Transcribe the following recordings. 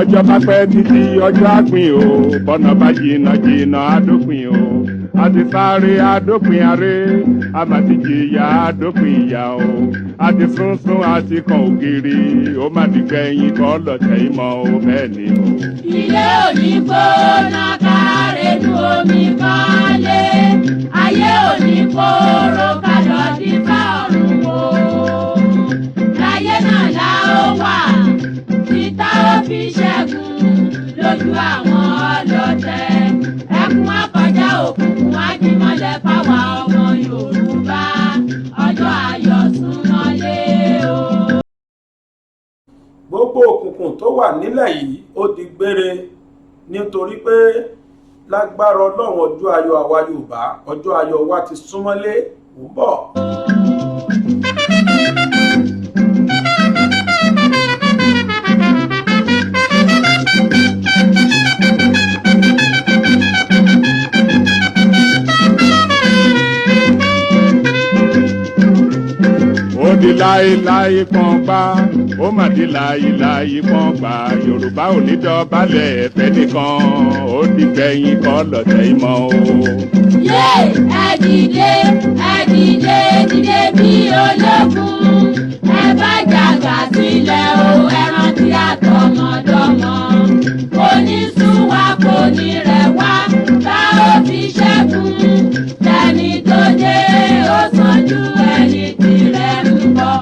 bọ́jọ́ bá pẹ́ títí ọjọ́ àpín o bọ́nà bá jìnnà jìnnà àdópin o àti sáré àdópin aré àmàtìjìyà àdópin ìyà o àti sunsun àti kan ògiri ó má ti gbẹ̀yìn kọ́ lọ́tẹ̀ ìmọ̀ o bẹ́ẹ̀ ni o. ilé òní gbóná kárẹ́nu omi kọ́lé ayé òní kóró kálọ̀ dífá ọ̀run wo láyé náà la ó wà títà ó fi ṣẹ́gun lójú àwọn ọlọ́tẹ̀ ẹkún akọjá òkùnkùn ajímọ́lẹ̀ fáwa ọmọ Yorùbá ọjọ́ ayọ̀ súnmọ́lé o. gbogbo òkùnkùn tó wà nílẹ̀ yìí ó di gbére nítorí pé lágbára Ọlọ́run ọjọ́ ayọ̀ àwa Yorùbá ọjọ́ ayọ̀ wa ti súnmọ́lé ń bọ̀. ó di láéláé pọ́n gbá ó mà di láéláé pọ́n gbá Yorùbá ò ní dọ̀bálẹ̀ ẹ̀fẹ́ nìkan ó di gbẹ̀yìn kọ́ lọ́tẹ̀ ìmọ̀ o. yé ẹ dìde dìde bí ológun ẹ bá jàgà sílẹ̀ o ẹ rántí àtọmọdọ́mọ kò ní sún wa kò ní rẹ̀ wá tá ó fi ṣẹ́gun tẹni tó dé ó sàn ju ẹni tirẹ̀ ń bọ̀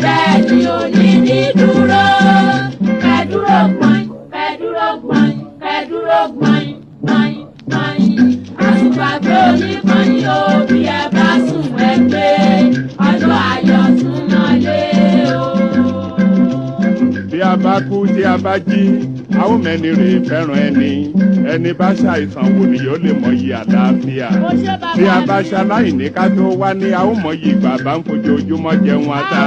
bẹ́ẹ̀ ni ò ní dídúró kẹ́dúró gbọ̀n kẹ́dúró gbọ̀n kẹ́dúró gbọ̀n gbọ̀n gbọ̀n àtùpàgbé oníkànnì o bí ẹ bá sùn ẹgbẹ́ ọjọ́ ayọ̀ súnmọ́lé o. bí a bá kú tí a bá jí a ó mẹ́ni rè fẹ́ràn ẹni bá ṣàìsàn wò ni yóò lè mọyì àlàáfíà bí a bá ṣaláìní ká tó wá ní a ó mọyì bàbá ń fojoojúmọ́ jẹun ata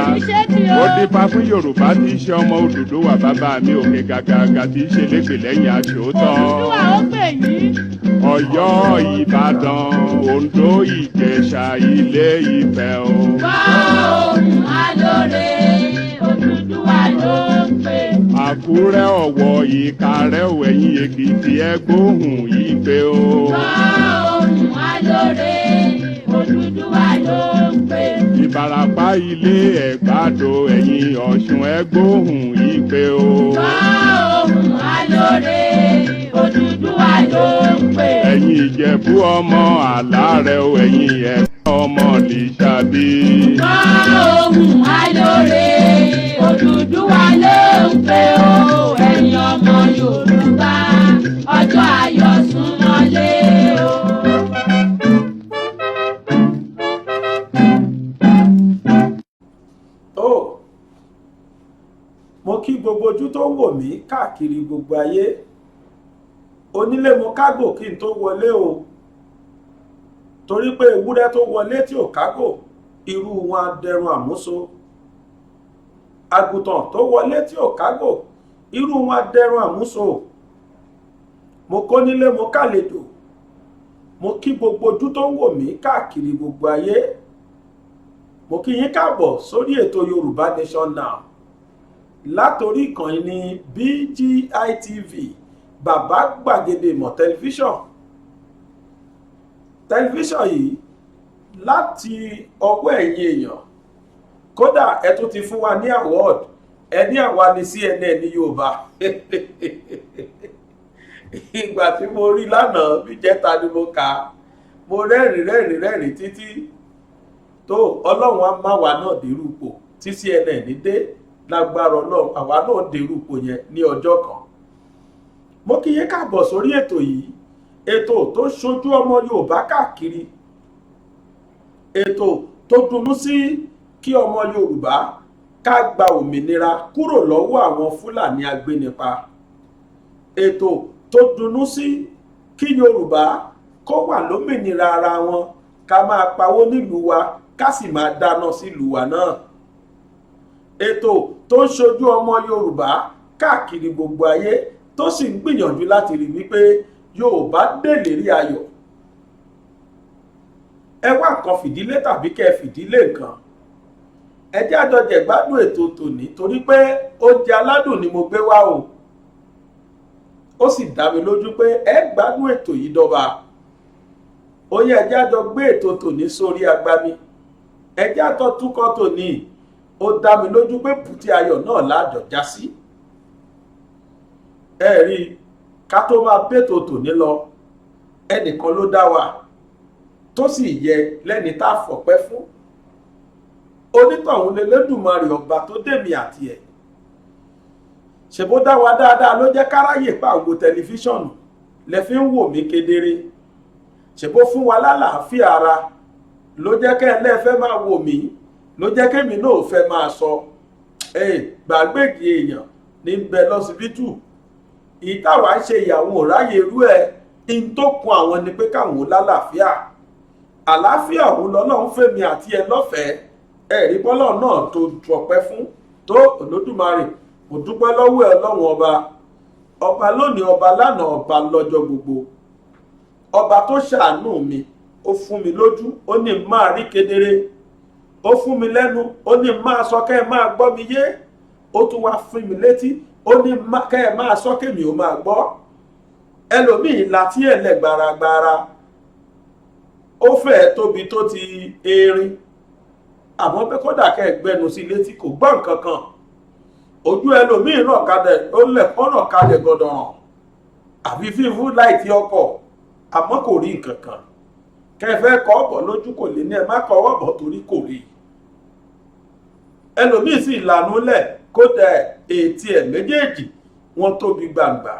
ó dífá fún Yorùbá tí í ṣe ọmọ Odùduwà bàbá mi òkè gàgàgà tí í ṣe lẹ́gbẹ̀ẹ́ lẹ́yìn aṣòótọ́ Ọ̀yọ́ Ìbàdàn Oǹdó Ìjẹ̀ṣà Ilé Ifẹ̀ o. gbọ́ ohùn alóore Odùduwà ló ń pè. Àkúrẹ́ Ọ̀wọ̀ Ìkàrẹ́ Ẹ̀yìn Èkìtì ẹgbóhùn Ìgbé o. gbọ́ ohùn alóore Odùduwà ló ń pè. Ìbàràpá Ilé Ẹ̀gbádò Ẹ̀yìn Ọ̀ṣun ẹgbóhùn Ìgbé o. gbọ́ ohùn alóore Odùduwà ló ń pè. Ẹ̀yin Ìjẹ̀bú ọmọ Àlárẹ̀ ẹ̀yin Ẹ̀fẹ́ ọmọ Lísàbí. gbọ́ ohùn alóore Odùduwà ló ń pè o ẹ̀yin ọmọ Yorùbá ọjọ́ ayọ̀ súnmọ́lé o. tó mo kí gbogbo ojú tó ń wò mí káàkiri gbogbo ayé onílé mo kágò kí n tó wọlé o torí pé ewúrẹ́ tó wọlé tí ò kágò irú wọn á dẹrun àmúso àgùntàn tó wọlé tí ò kágò irú wọn á dẹrun àmúso mo kó nílé mo kálejò mo kí gbogbo ojú tó ń wò mí káàkiri gbogbo ayé mo kí yín káàbọ̀ sórí ètò Yorùbá Nation Now látòrí ìkànnì ní BGI TV bàbá gbàgede ìmọ̀ tẹlifíṣàn yìí láti ọwọ́ ẹ̀yin èèyàn kódà ẹ tún ti fún wa ní award ẹni àwa ní CNN ní Yorùbá ìgbà tí mo rí lánàá bí jẹ́ta ni mo kà á mo rẹ́rìn títí tó Ọlọ́run á má wa náà dérú ipò tí CNN dé lágbára Ọlọ́run àwa náà dérú ipò yẹn ní ọjọ́ kan mo kí yín káàbọ̀ sórí ètò yìí ètò tó ṣojú ọmọ Yorùbá káàkiri ètò tó dunnú sí kí ọmọ Yorùbá ká gba òmìnira kúrò lọ́wọ́ àwọn Fúlàní agbénipa ètò tó dunnú sí kí Yorùbá kó wà lómìnira ara wọn ká máa pawó nílùú wa ká sì máa dáná sílùú wa náà ètò tó ń ṣojú ọmọ Yorùbá káàkiri gbogbo ayé tó sì ń gbìyànjú láti rí wípé Yorùbá dèlérí ayọ̀ ẹ wá nǹkan fìdílé tàbí kẹ́ fìdílé nǹkan ẹ jẹ́ àjọjẹ̀ gbádùn ètò tòní torí pé oúnjẹ aládùn ni mo gbé wá o ó sì dá mi lójú pé ẹ gbádùn ètò yìí dọ́ba. ó yẹ ẹjẹ́ àjọ gbé ètò tòní sórí agbami, ẹjẹ́ àtọ́ túkọ̀ tòní, ó dá mi lójú pé bùtí ayọ̀ náà láàjọ já sí. ẹ rí ká tó máa bètò tòní lọ, ẹnìkan ló dá wa tó sì yẹ lẹ́ni tá a fọpẹ́ fún. onítọ̀hún lélẹ́dùmarè ọba tó dèmi àti ẹ̀. ṣèbó dá wa dáadáa ló jẹ́ káráyè pa ògo tẹlifíṣọ̀nù lẹ fi ń wò mí kedere. ṣèbó fún wa lálàáfíà ara ló jẹ́ kẹ́ ẹ lẹ́ẹ̀fẹ́ máa wò mí, ló jẹ́ kémi náà fẹ́ máa sọ. gbàgbégi èèyàn ní bẹ lọ́sibítù, ìtawà ń ṣe ìyàwó ráyè irú ẹ̀ in tó kun àwọn ni pé káwọn lálàáfíà. àlàáfíà òun lọ́lọ́run fẹ́mi àti ẹ lọ́fẹ̀ẹ́. ẹ̀rí bọ́lọ̀ náà tó dúpẹ́ fún tó Olódùmarè. mo dúpẹ́ lọ́wọ́ ẹ Ọlọ́run ọba lónìí, ọba lánàá, ọba lọ́jọ́ gbogbo. ọba tó ṣàánú mi, ó fún mi lójú, ó ní máa rí kedere. ó fún mi lẹ́nu, ó ní máa sọ kẹ́ ẹ máa gbọ́ mi yé. ó tún wá fún mi létí, ó ní kẹ́ ẹ máa sọ kémi ò máa gbọ́. ẹlòmíì láti ẹ̀lẹ̀ gbaragbara, ó fẹ́ẹ̀ tóbi tó ti erin, àmọ́ pé kódà kẹ́ ẹ gbẹnu sí létí kò gbọ́ nǹkan kan. ojú ẹlòmíì ràn kalẹ̀, ó lẹ̀kọ́nà kalẹ̀ gọ̀dọ̀ràn àfi fífú láìtí ọkọ̀, àmọ́ kò rí nǹkan kan. kẹfẹ́ kọ́ ọ̀bọ̀ lójú kò lè ní ẹ má kọ́ ọ̀bọ̀ torí kò rí. ẹlòmíì sì lànú lẹ̀ kódà ètí ẹ̀ méjèèjì wọ́n tóbi gbàǹgbà,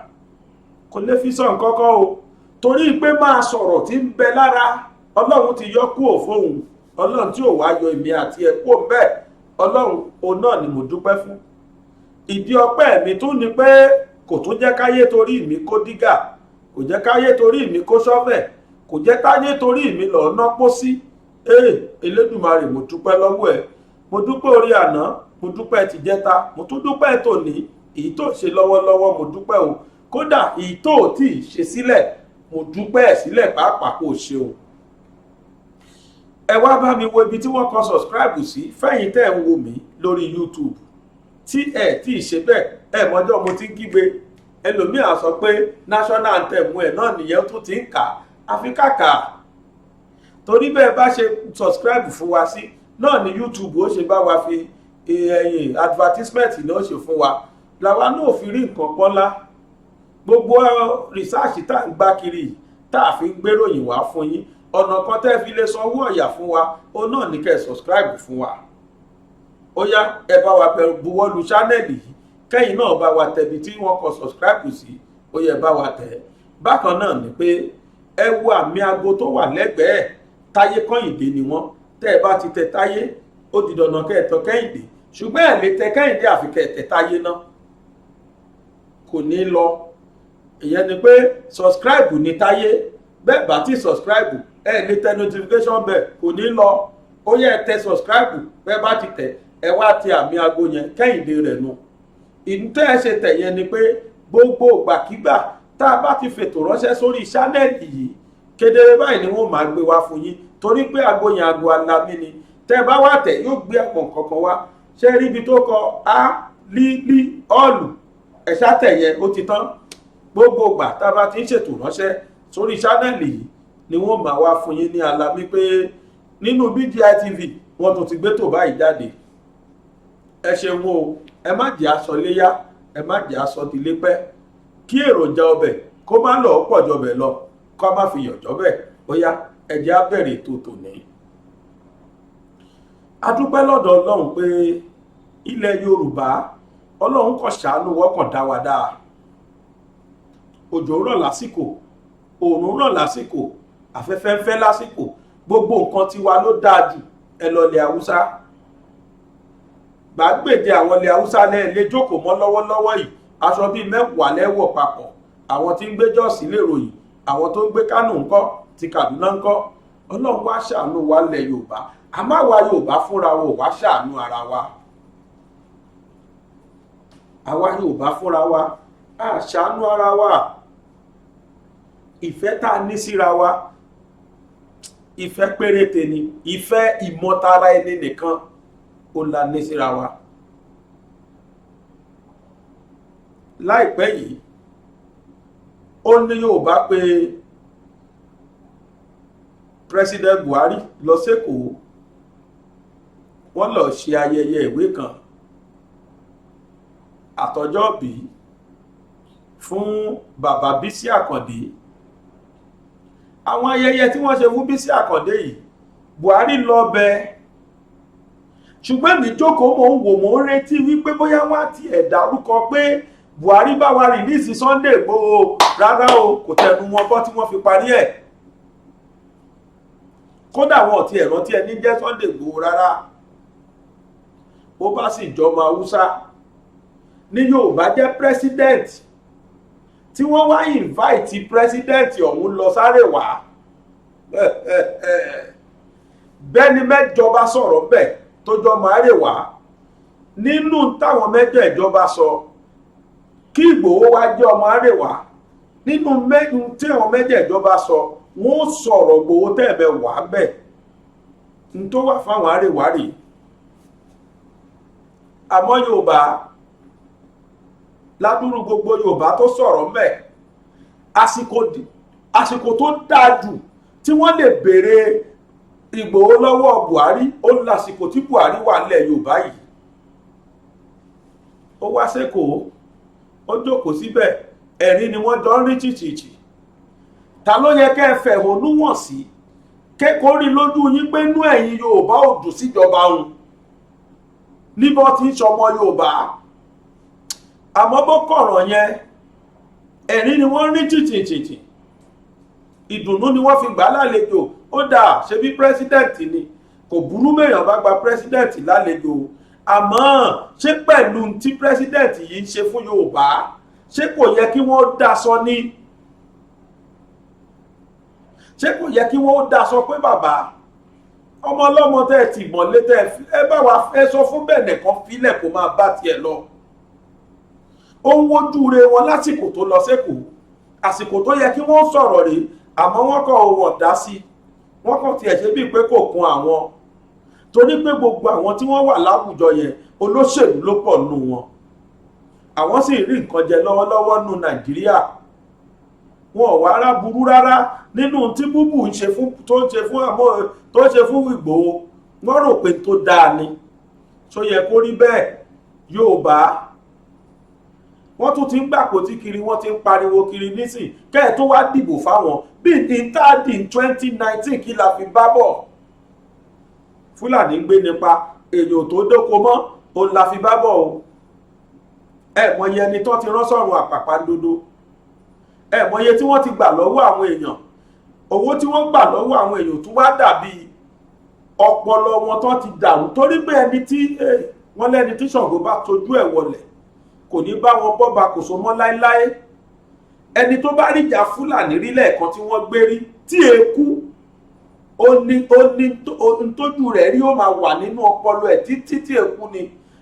kò lè fi sọ nǹkan kan o, torí pé máa sọ̀rọ̀ tí ń bẹ lára Ọlọ́run ti yọ kúrò fóun. Ọlọ́run tí ò wá yọ èmi àti ẹ kúrò bẹ́ẹ̀, Ọlọ́run òun náà ni mo dúpẹ́ fún. ìdí ọpẹ́ mi tún ni pé kò tún jẹ́ káyé torí mi kó dígà, kò jẹ́ káyé torí mi kó ṣọ́fẹ̀, kò jẹ́ káyé torí mi lọ́ọ́ ná pósí. Elédùmarè mo dúpẹ́ lọ́wọ́ ẹ̀. mo dúpẹ́ orí àná, mo dúpẹ́ tìjẹta, mo tún dúpẹ́ tòní. èyí tó ṣe lọ́wọ́lọ́wọ́ mo dúpẹ́ o, kódà èyí tó tí ì ṣe sílẹ̀ mo dúpẹ́ ẹ̀ sílẹ̀ pàápàá kò ṣe o. ẹ wá bá mi wo ibi tí wọ́n kọ subscribe sí fẹ́yìn tẹ́ ń wò mí lórí YouTube. tí ẹ tí ì ṣe bẹ́ẹ̀, ẹ mọ́jọ́ mo ti ń kígbe. ẹlòmíì á sọ pé national anthem ẹ̀ náà nìyẹn tó ti ń kà, àfi kàkà. torí bẹ́ẹ̀ bá ṣe subscribe fún wa sí náà ni YouTube ó ṣe bá wa fi advertisement náà ṣe fún wa, làwa náà fi rí nǹkan pọ́nlá. gbogbo research tá ń gbá kiri tá a fi ń gbéròyìn wá fún yín, ọ̀nà kan tẹ́ fi lè sanwó ọ̀yà fún wa, ó náà ní kẹ́ subscribe fún wa. ó yá ẹ bá wa buwọ́lu ṣánẹ́ẹ̀lì yìí, kẹ́yìn náà bá wa tẹ̀bi tí wọ́n kọ subscribe sí, ó yẹ bá wa tẹ̀. bákan náà ni pé ẹ wo àmì aago tó wà lẹ́gbẹ̀ẹ́, Táyé Kọ́yìndé ni wọ́n. tẹ́ ẹ bá ti tẹ Táyé, ó di dandan kẹ́ ẹ tọ Kẹ́hìndé, ṣùgbọ́n ẹ lè tẹ Kẹ́hìndé àfi kẹ́ ẹ tẹ Táyé náà, kò ní lọ. ìyẹn ni pé subscribe ní Táyé, bẹ́ẹ̀ bá ti subscribe ẹ lè tẹ notification bell, kò ní lọ. ó yẹ tẹ subscribe, bẹ́ẹ̀ bá ti tẹ ẹ wá ti àmì aago yẹn Kẹ́hìndé rẹ̀ nu. ìtẹ́ ẹ ṣe tẹ̀ yẹn ni pé gbogbo ìgbàkígbà tá a bá ti fètò ránṣẹ́ sórí ṣánẹ́ẹ̀lì yìí, kedere báyìí ni wọ́n máa gbé wá fún yín, torí pé aago yẹn aago alámí ni. tẹ́ ẹ bá wá tẹ̀ yóò gbé àwọn kankan wá. ṣé rí ibi tó kọ ọ̀lù ẹ̀ṣá tẹ̀ yẹn, ó ti tán. gbogbo ìgbà tá a bá ti ń ṣètò ránṣẹ́ sórí ṣánẹ́ẹ̀lì yìí ni wọ́n máa wá fún yín ní alámí pé nínú BGI TV wọ́n tún ti gbé tò báyìí jáde. ẹ ṣeun o, ẹ má jẹ́ aṣọ léyá, ẹ má jẹ́ aṣọ ìdílé pẹ́, kí èròjà ọbẹ̀ kó má lọ pọ̀ jọbẹ̀ lọ, kó má fi yọ̀ jọ́bẹ̀. ó yá ẹ jẹ́ á bẹ̀rẹ̀ ètò tòní. a dúpẹ́ lọ́dọ̀ Ọlọ́run pé ilẹ̀ Yorùbá, Ọlọ́run kò ṣàánú wọ́kàn dá wa dáa. òjò rọ̀ lásìkò, òòrùn rọ̀ lásìkò, afẹ́fẹ́ ń fẹ́ lásìkò, gbogbo nǹkan tiwa ló dáa jù. ẹ lọ ilẹ̀ Haúsá, gbàgbèdè àwọn ilẹ̀ Haúsá lè jókòó mọ́ lọ́wọ́lọ́wọ́ yìí, aṣọ bíi 10 lẹ́wọ̀ papọ̀. àwọn tí ń gbé Jọ́ọ̀sì lè ròyìn, àwọn tó ń gbé Kánò ńkọ́, ti Kàdúná ńkọ́. Ọlọ́run wá ṣàánú wa ilẹ̀ Yorùbá, àmọ́ àwa Yorùbá fúnra wa ò wá ṣàánú ara wa. àwa Yorùbá fúnra wa á ṣàánú ara wa. ìfẹ́ tá a ní síra wa, ìfẹ́ péréte ni, ìfẹ́ ìmọ̀tara ẹni nìkan ó la ní síra wa. láìpẹ́ yìí ó ní Yorùbá pé President Buhari lọ sékòó wọ́n lọ ṣe ayẹyẹ ìwé kan àtọjọ́bí fún bàbá Bísí Àkàndé. Àwọn ayẹyẹ tí wọ́n ṣe fún Bísí Àkàndé yìí Buhari lọ bẹ̀, ṣùgbọ́n mi jókòó mò ń wò mò ń retí wípé bóyá wọ́n á tiẹ̀ dárúkọ pé Buhari bá wa rìlíìsì Sunday Igboho. Rárá o, kò tẹnu wọn bọ́ tí wọ́n fi parí ẹ̀. Kódà wọn ò tiẹ̀ rántí ẹni jẹ́ Sunday Igboho rárá. Bó bá sì jọmọ Haúsá ní Yorùbá jẹ́ president tí wọ́n wá invite president ọ̀hún lọ sáré wá bẹ́ni mẹ́jọ bá sọ̀rọ̀ bẹ́ẹ̀ tó jọ máa rè wá nínú táwọn mẹ́jọ ìjọba sọ kí Ìgbòho wá jẹ́ ọmọ Àrèwá nínú mẹ́jọ tí àwọn mẹ́jọ ìjọba sọ wọ́n sọ̀rọ̀ Ìgbòho tẹ́ẹ̀bẹ̀ wá bẹ́ẹ̀ n tó wà fáwọn Àrèwá rèé. Àmọ́ Yorùbá ládùúrú gbogbo Yorùbá tó sọ̀rọ̀ mẹ́ àsìkò tó dáa jù tí wọ́n lè béèrè Ìgbòho lọ́wọ́ Buhari ó lásìkò tí Buhari wà nílẹ̀ Yorùbá yìí. Ó wá sẹ́kọ̀ọ́ ó jókòó síbẹ̀ ẹ̀rín ni wọ́n jọ ń rí chìchìchì. Ta ló yẹ kẹ́ ẹ fẹ̀hónú wọ̀n sí kékòó rí lójú yín pé inú ẹ̀yin Yorùbá ò dùn síjọba òun níbọ̀ tí ń sọmọ Yorùbá. Àmọ́ bó kọ̀rọ̀ yẹn ẹ̀rín ni wọ́n rí chìchìchì, ìdùnnú ni wọ́n fi gbà lálejò. Ó dáa ṣe bí pírẹsidẹ́ǹtì ni kò burú mẹ́yàn bá gba pírẹsidẹ́ǹtì lálejò. Àmọ́ ṣé pẹ̀lú tí pírẹsidẹ́ǹtì yìí ń ṣe fún Yorùbá ṣé kò yẹ kí wọ́n dáṣọ ní? Ṣé kò yẹ kí wọ́n dáṣọ pé bàbá ọmọ ọlọ́mọ tẹ́ ẹ ti mọ̀lé tẹ́ ẹ bá wa fẹ́ sọ fún bẹ̀nẹ̀ kan fílẹ̀ kó máa bá tiẹ̀ lọ. Ó ń wojú re wọn lásìkò tó lọ sẹ́kọ̀ọ́, àsìkò tó yẹ kí wọ́n sọ̀rọ̀ rèé àmọ́ wọ́n kọ̀ wọ́n dá sí, wọ́n kàn tiẹ̀ ṣe bíi pé kò kún àwọn torí pé gbogbo àwọn tí wọ́n wà láwùjọ yẹn olóṣèlú ló pọ̀ nù wọn. Àwọn sì rí nǹkan jẹ lọ́wọ́lọ́wọ́ nù Nàìjíríà. Wọn ò wá rá burú rárá nínú tí búbù ń ṣe fún tó ń ṣe fún Ìgbòho. Wọ́n rò pé tó dáa ni. Ṣó yẹ kó rí bẹ́ẹ̀? Yorùbá wọ́n tún ti ń gbàpò tí kiri, wọ́n ti ń pariwo kiri nísìn kẹ́ẹ̀ tó wá dìbò fáwọn bíi ìtàdí 2019 kí la fi bá bọ̀. Fúlàní gbé nípa èèyàn tó dóko mọ́ òun la fi bá bọ̀ o. Ẹ mọye ẹni tó ti rán sọ̀rùn àpàpàǹdodo, ẹ mọye tí wọ́n ti gbà lọ́wọ́ àwọn èèyàn. Owó tí wọ́n gbà lọ́wọ́ àwọn èèyàn tún wá dàbí ọpọlọ wọn tó ti dàrú torí pé ẹni tí wọ́n lẹ́ni tí Ṣàngó bá tojú ẹ̀ wọlẹ̀ kò ní bá wọn bọ́ba kò so mọ́ láéláé. Ẹni tó bá ríjà Fúlàní rí lẹ́ẹ̀kan tí wọ́n gbé rí tí èkú ó ní tójú rẹ̀ rí ó máa wà nínú ọpọlọ ẹ̀ títí tí èkú ni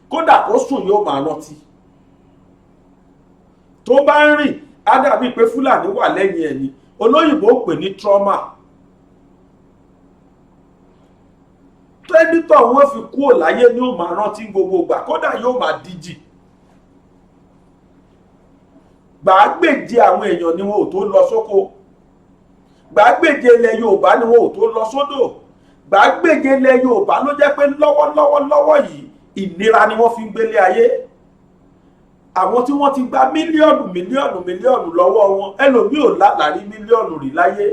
kódà kó sùn yóò máa rántí. Tó bá ń rìn á dàbí pé Fúlàní wà lẹ́yìn ẹ̀ ni, olóyìnbó pè ní trauma. Tẹ́nítọ̀ wọ́n fi kúrò láyé ni ó máa rántí gbogbo ìgbà kódà yóò máa díjì. Gbàgbèje àwọn èèyàn ni wọn ò tó lọ sóko, gbàgbèje ilẹ̀ Yorùbá ni wọn ò tó lọ sódò, gbàgbèje ilẹ̀ Yorùbá ló jẹ́ pé lọ́wọ́ yìí ìnira ni wọ́n fi ń gbélé ayé. Àwọn tí wọ́n ti gba mílíọ̀nù lọ́wọ́ wọn ẹlòmíì ò lálàrí mílíọ̀nù rí láyé.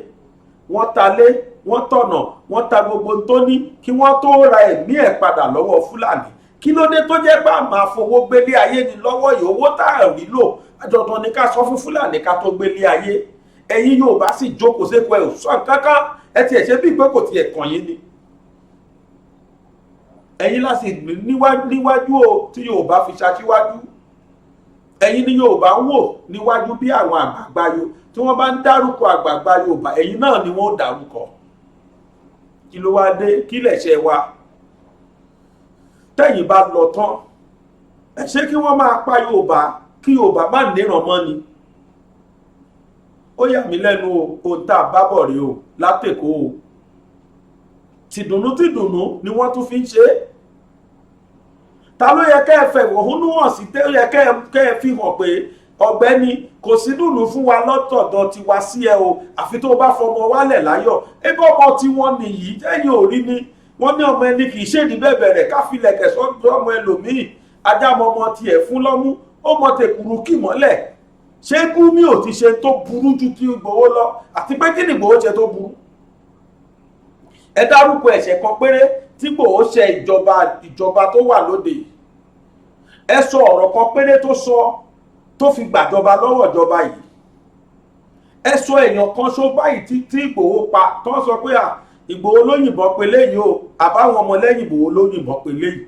Wọ́n talé, wọ́n tọ̀nà, wọ́n ta gbogbo tó ní kí wọ́n tó ra ẹ̀mí ẹ̀ padà lọ́wọ́ Fúlàní. Kí ló dé tó jẹ́ pé àmà fowó gbélé ayé ni lọ́wọ́ yìí? Owó tá à rí lò àjọ̀dún ni ká sọ fún Fúlàní ká tó gbélé ayé. Ẹ̀yin Yorùbá sì jókòó sékòó ẹ̀ ò sọ kankan, ẹ tiẹ̀ ṣe bíi pé kò tiẹ̀ kàn yín ni. Ẹ̀yin láti níwájú o tí Yorùbá fi ṣaṣíwájú. Ẹ̀yin ni Yorùbá ń wò níwájú bí àwọn àgbààgbà yo tí wọ́n bá ń dárúkọ àgbààgbà Yorùbá ẹ̀yin náà ni wọ́n dárúkọ. Kí ló wá dé? Kí lẹ̀ṣẹ̀ wa? Tẹ́yìn bá lọ tán ẹ ṣé kí wọ́n máa pa Yorùbá kí Yorùbá má níran mọ́ ni. Ó yà mí lẹ́nu ohun tá a bá bọ̀ rí o látẹ̀kọ́ o. Tìdùnnú ni wọ́n tún fi ń ṣe é. Ta ló yẹ kẹ́ ẹ fẹ̀hónú hàn sí tẹ́ yẹ kẹ́ ẹ fi hàn pé ọ̀gbẹ́ni kò sí dùnú fún wa lọ́tọ̀ọ̀dọ̀ tiwa sí ẹ o àfi tó bá fọmọ wálẹ̀ láyọ̀ ebí ọmọ tí wọ́n nìyí ẹ̀yìn ò rí ni wọ́n ní ọmọ ẹni kì í ṣèdí bẹ̀bẹ̀rẹ̀ káfílẹ̀kẹ̀ sọ́dọ̀ ọmọ ẹlòmíì ajámọmọ tiẹ̀ fún lọ́mú ó mọ tèkùrú kì mọ́lẹ̀ ṣé Gumi ò ti ṣe tó burú ju ti Ìgbòho lọ àti pé kí ni Ìgbòho ṣe tó burú ẹ dárúkọ ẹ̀ṣẹ̀ kan péré tí Ìgbòho ṣe ìjọba tó wà lóde ẹ sọ ọ̀rọ̀ kan péré tó sọ tó fi gbàjọba lọ́wọ́ ìjọba yìí ẹ sọ èèyàn kan ṣó báyìí tí Ìgbòho pa tó sọ pé Ìgbòho ló yìnbọn pé léyìí o àbáwọn ọmọlẹ́yìn Ìgbòho ló yìnbọn pé léyìí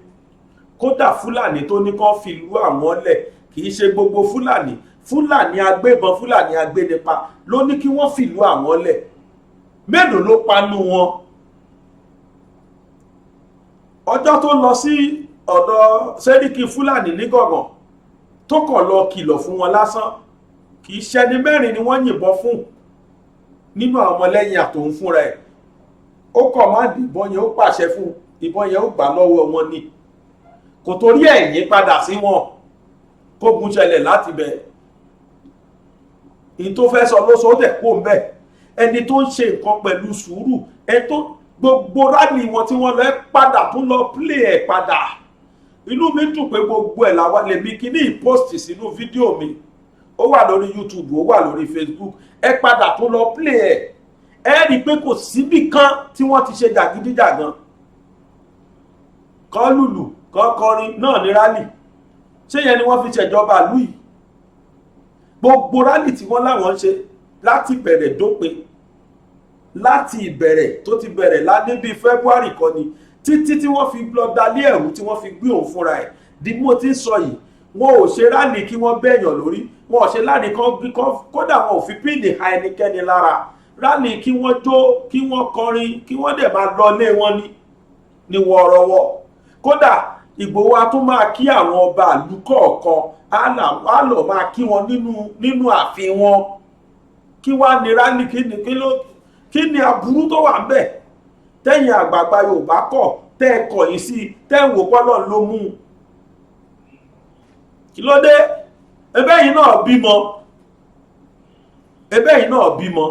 kódà Fúlàní tó ní kán fi lú àwọn lẹ̀ kì í ṣe gbogbo Fúlàní agbébọn Fúlàní agbénipa ló ní kí wọ́n fi lú àwọn lẹ̀ mélòó ló panu wọn ọjọ́ tó lọ sí ọ̀dọ̀ Sẹ́ríkì Fúlàní ní Gàngán tó kàn lọ kìlọ̀ fún wọn lásán kì í ṣẹni mẹ́rin ni wọ́n yìnbọn fún nínú àwọn ọmọlẹ́yìn àtòun fúnra ẹ̀ ó kàn má dìbọn yẹn ó pàṣẹ fún ìbọn yẹn ó gbà lọ́wọ́ wọn ni kò torí ẹ̀yìn padà sí wọn kógun ṣẹlẹ̀ láti bẹ̀ ní tó fẹ́ sọ ló sọ ó tẹ̀ kó ń bẹ̀ ẹni tó ń ṣe nǹkan pẹ̀lú sùúrù ẹni tó gbogbo rálì wọn tí wọ́n lọ padà tún lọ play ẹ̀ padà inú mi dùn pé gbogbo ẹ̀ làwọn lèmi kí ní ìpost sínú fídíò mi ó wà lórí YouTube ó wà lórí Facebook ẹ padà tún lọ play ẹ rí i pé kò síbì kan tí wọ́n ti ṣe jàgídíjàgan kan lùlù kan kọrin náà ní rálì ṣé yẹn ni wọ́n fi ṣèjọba ìlú yìí gbogbo rálì tí wọ́n láwọn ń ṣe láti bẹ̀rẹ̀ dópin láti ìbẹ̀rẹ̀ tó ti bẹ̀rẹ̀ ládé bíi February kan ni títí tí wọ́n fi lọ dalé ẹ̀rú tí wọ́n fi gbé òun fúnra ẹ̀ di mo ti ń sọ yìí wọn ò ṣe rálì kí wọ́n bẹ̀yàn lórí wọn ò ṣe rálì kan kódà wọn ò fi píìnì ha ẹnikẹ́ni lára rálì kí wọ́n jó kí wọ́n kọrin kí wọ́n dẹ̀ máa lọ lé wọn ní wọ́ọ́rọ́wọ́ kódà Ìgbòho a tún máa kí àwọn ọba ìlú kọ̀ọ̀kan á lọ máa kí wọn nínú ààfin wọn kí wá ní rálì kí ni aburú tó wà ń bẹ̀ tẹ́yìn àgbààgbà Yorùbá kọ̀ tẹ́ ẹ kọ̀yìn sí tẹ́ ẹ wò pọ́lọ́ ló mú un kí ló dé ẹbẹ́ yìí náà bímọ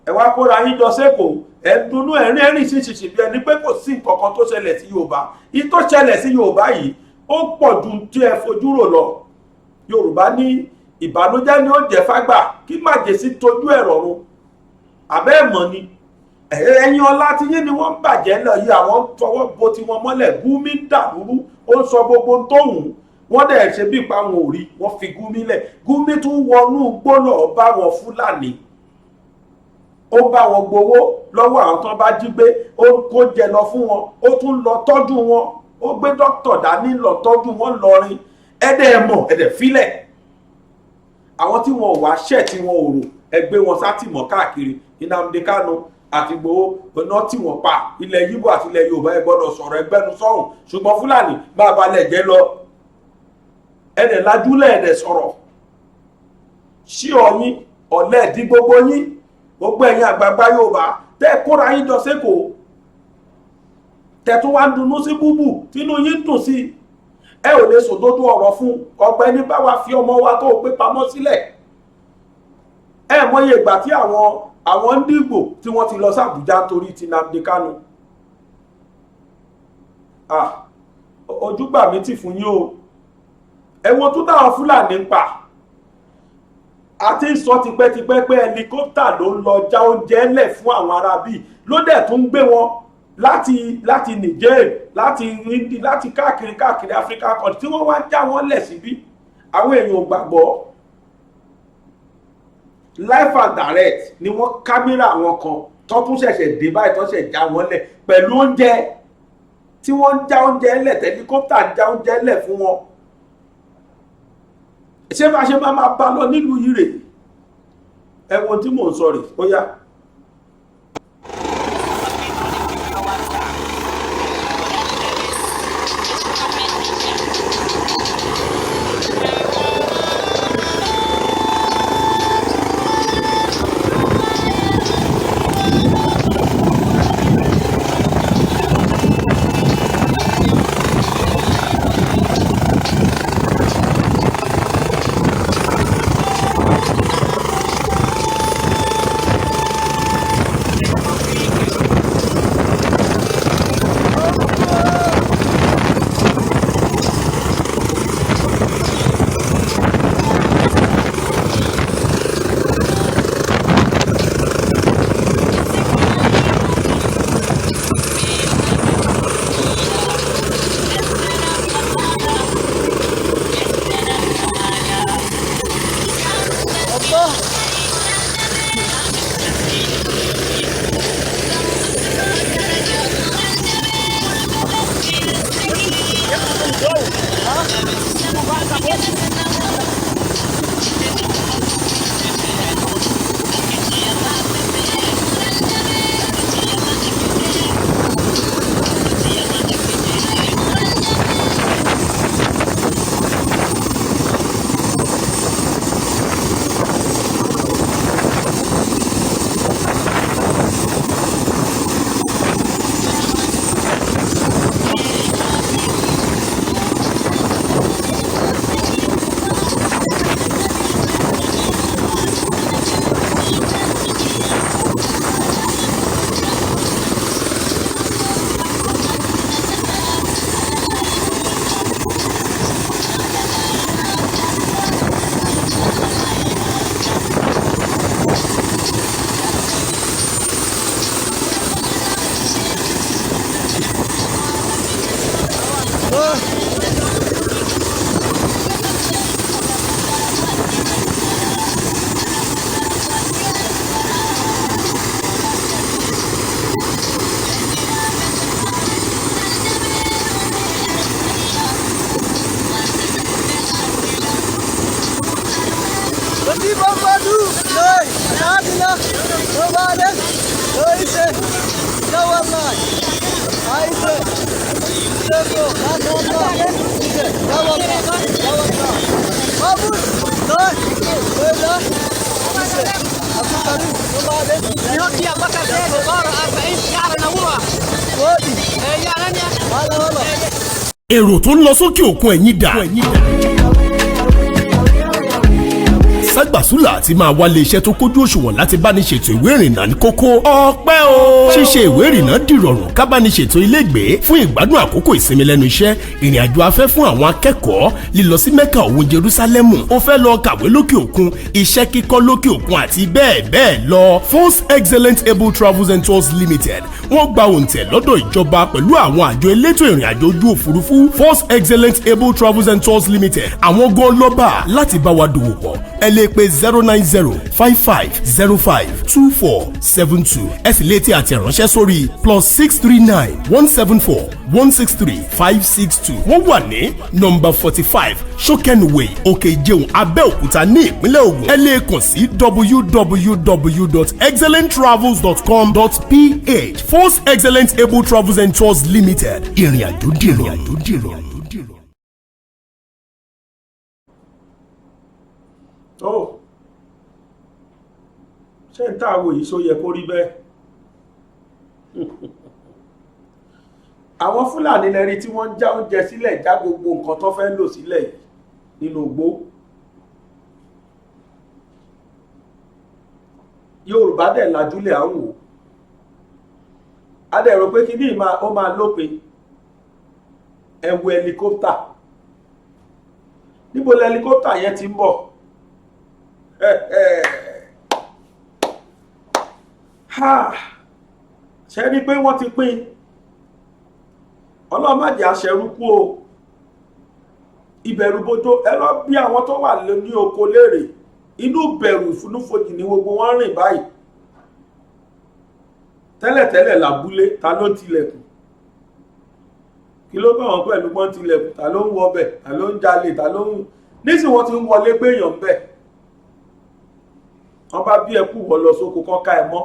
ẹ wá kóra yín jọ sẹ́kọ̀ọ́ ẹ dunnú ẹ̀rín ṣìṣìṣì bí ẹni pé kò sí nǹkan kan tó ṣẹlẹ̀ sí Yorùbá yìí tó ṣẹlẹ̀ sí Yorùbá yìí ó pọ̀ ju tí ẹ fojú rò lọ Yorùbá ní ìbànújẹ́ ni ó jẹ́ fágbà kí màjèsí tójú ẹ̀ rọ̀run àbẹ́ ẹ̀mọ́ ni ẹ̀yin ọlá tí yín ni wọ́n ń bàjẹ́ lọ yìí àwọn fọwọ́ bo tí wọ́n mọ́lẹ̀ Gumi dàlúrú ó ń sọ gbogbo tóhùn wọ́n dẹ̀ ṣe bí ipa wọn ò rí wọ́n fi Gumi lẹ̀ Gumi tún wọnú gbólọ̀ bá wọn Fúlàní ó bá wọn gbowó lọ́wọ́ àwọn tán bá jí gbé ó kó jẹ lọ fún wọn ó tún lọ tọ́jú wọn ó gbé dókítà dání lọ tọ́jú wọn lọrin ẹ̀dẹ̀ filẹ̀ àwọn tí wọn ò wá ṣẹ̀ tí wọn ò rò ẹgbẹ́ wọn sátìmọ́ káàkiri Nnamdi Kanu àti Ìgbòho iná tí wọ́n pa ilẹ̀ Yíbò àti ilẹ̀ Yorùbá ẹ gbọ́dọ̀ sọ̀rọ̀ ẹgbẹ́nu sọ́hùn ṣùgbọ́n Fúlàní máa balẹ̀ jẹ́ lọ ẹ̀dẹ̀ lajúlẹ̀ ẹ̀dẹ̀ sọ̀rọ̀ sí ọyín ọ̀lẹ́ ẹ̀dí gbogbo yín gbogbo ẹ̀yin àgbààgbà Yorùbá tẹ́ kóra yín jọ sẹ́kọ̀ọ́ tẹ̀tún wá ń dunnú sí búbù tínú yín dùn sí ẹ ò lè sòdodo ọ̀rọ̀ fún ọ̀gbẹ́ni bá wa fi ọmọ wa tó gbé pamọ́ sílẹ̀ ẹ mọye ìgbà tí àwọn ń dìgbò tí wọ́n ti lọ sí Àbújá torí ti Nnamdi Kanu ojúgbà mi ti fún yín o ẹ̀wọ̀n tó táwọn Fúlàní ń pa àti sọ tipẹ́tipẹ́ pé ẹlikọ́pítà ló ń lọ já oúnjẹ lẹ̀ fún àwọn arábí ló dẹ̀ tún ń gbé wọn láti Niger láti káàkiri Africa country tí wọ́n wá já wọn lẹ̀ síbí àwọn èèyàn ò gbàgbọ́ live and direct ni wọ́n kámẹ́rà wọn kan tó tún ṣẹ̀ṣẹ̀ dé báyìí tó ṣẹ̀ já wọn lẹ̀ pẹ̀lú oúnjẹ tí wọ́n ń já oúnjẹ lẹ̀ tẹlikọ́pítà ń já oúnjẹ lẹ̀ fún wọn ṣé bá ṣe máa bá lọ nílùú yìí rè ẹ̀wọ̀n tí mò ń sọ rè ó yá. èrò tó ń lọ sókè òkun ẹ̀yìn dà. ságbàsúlà àti máa wálé iṣẹ́ tó kójú òṣùwọ̀n láti bá ní ṣètò ìwé ìrìnnà ní kókó. ọpẹ́ o. ṣíṣe ìwé ìrìnnà dìrọ̀rùn ká bá ní ṣètò ilégbèé fún ìgbádùn àkókò ìsinmi lẹ́nu iṣẹ́, ìrìn àjò afẹ́ fún àwọn akẹ́kọ̀ọ́, lílọ sí mẹ́kà òun jerúsálẹ́mù, ó fẹ́ lọ kàwé lókè òkun, iṣẹ́ kíkọ́ lókè òkun àti bẹ́ẹ̀ bẹ́ẹ̀ lọ. Force Excellent Able Travels and Tours Limited wọ́n gba òǹtẹ̀ lọ́dọ̀ ìjọba pẹ̀lú àwọn àjọ elétò ìrìn àjò ojú òfurufú. Force Excellent Able Travels and Tours Limited àwọn gan lọ́ba láti bá wa dòwò pọ̀. ẹ lè pe 09055052472. ẹ sì lè tẹ àtẹ̀ránṣẹ́ sórí +639-174-163-562. wọ́n wà ní nọ́mbà 45 Shokenway Òkè Ìjẹun Abẹ́òkúta ní ìpínlẹ̀ Ògùn. ẹ lè kàn sí www.excellenttravels.com.ph. Force Excellent Able Travels and Tours Limited. ìrìn àjò dìrọ̀. tó ṣé ń tàwò yìí só yẹ kó rí bẹ́ẹ̀. àwọn Fúlàní lẹ́rí tí wọ́n ń já oúnjẹ sílẹ̀, já gbogbo nǹkan tó fẹ́ lò sílẹ̀ nínú igbó. Yorùbá dẹ̀ lajúlẹ̀ à ń wò, a dẹ̀ rò pé kí ní ó máa lópin. ẹ wo ẹlikópítà, níbo lẹ ẹlikópítà yẹn ti ń bọ̀? ṣe rí pé wọ́n ti pín. ọlọ́màjì aṣẹ́rúkú o, ìbẹ̀rùbojo. ẹ lọ bí àwọn tó wà ní oko léèrè, inú bẹ̀rù ìfúnúfojì ní gbogbo wọn rìn báyìí. tẹ́lẹ̀tẹ́lẹ̀ làbúlé ta ló tilẹ̀kùn? kí ló bá wọn pẹ̀lú pọ́n tilẹ̀kùn? ta ló ń wọbẹ̀? ta ló ń jalè? ta ló ń nísìn wọ́n ti ń wọlé pé èèyàn bẹ̀. wọ́n bá bí ẹkú wọ lọ sóko kán ká ẹ mọ́.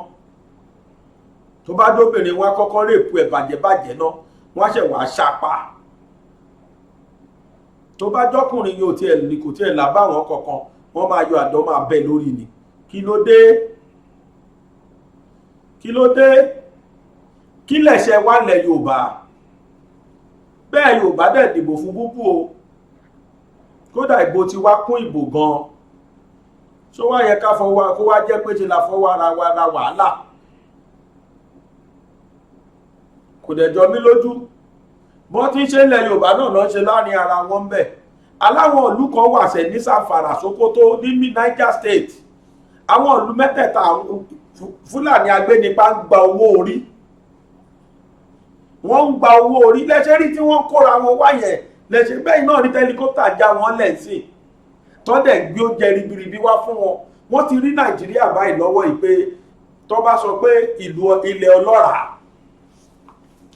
tó bá dóbìnrin wá kọ́kọ́ rèpù ẹ̀ bàjẹ́bàjẹ́ náà, wọ́n ṣẹ̀ wá ṣapá. tó bá jọ́kùnrin yóò tiẹ̀ ní kò tiẹ̀ lábàwọ́n kankan, wọ́n máa yọ àdán máa bẹ̀ lórí ni. kí ló dé? kí ló dé? kí lẹ̀ṣẹ̀ wá lẹ̀ Yorùbá? bẹ́ẹ̀ Yorùbá dẹ̀ dìbò fún búbú o, kódà ìbò ti wá kún ìbò gan-an. ṣó wá yẹ ká fọwọ́ kó wá jẹ́ pé ṣe la fọwọ́ ara wa ra wàhálà? kò dẹ̀ jọ mí lójú. bọ́n tí ń ṣe ilẹ̀ Yorùbá náà lọ́ ṣe láàrin ara wọn bẹ̀. aláwọn ìlú kan wà sẹ̀ ní Zamfara, Sokoto, ní Niger State. àwọn ìlú mẹ́tẹ̀ẹ̀ta Fúlàní agbénipa ń gba owó orí. wọ́n ń gba owó orí. lẹ́ṣẹ́ rí tí wọ́n kóra wọn wáyẹ̀, lẹ́ṣẹ́ bẹ́ẹ̀ náà ní tẹlikọ́pítà já wọn lẹ́sìn tọ́dẹ̀ gbé oúnjẹ ribiribi wá fún wọn. wọ́n ti rí Nàìjíríà báyìí lọ́wọ́ ìpè tó bá sọ pé ilẹ̀ ọlọ́ràá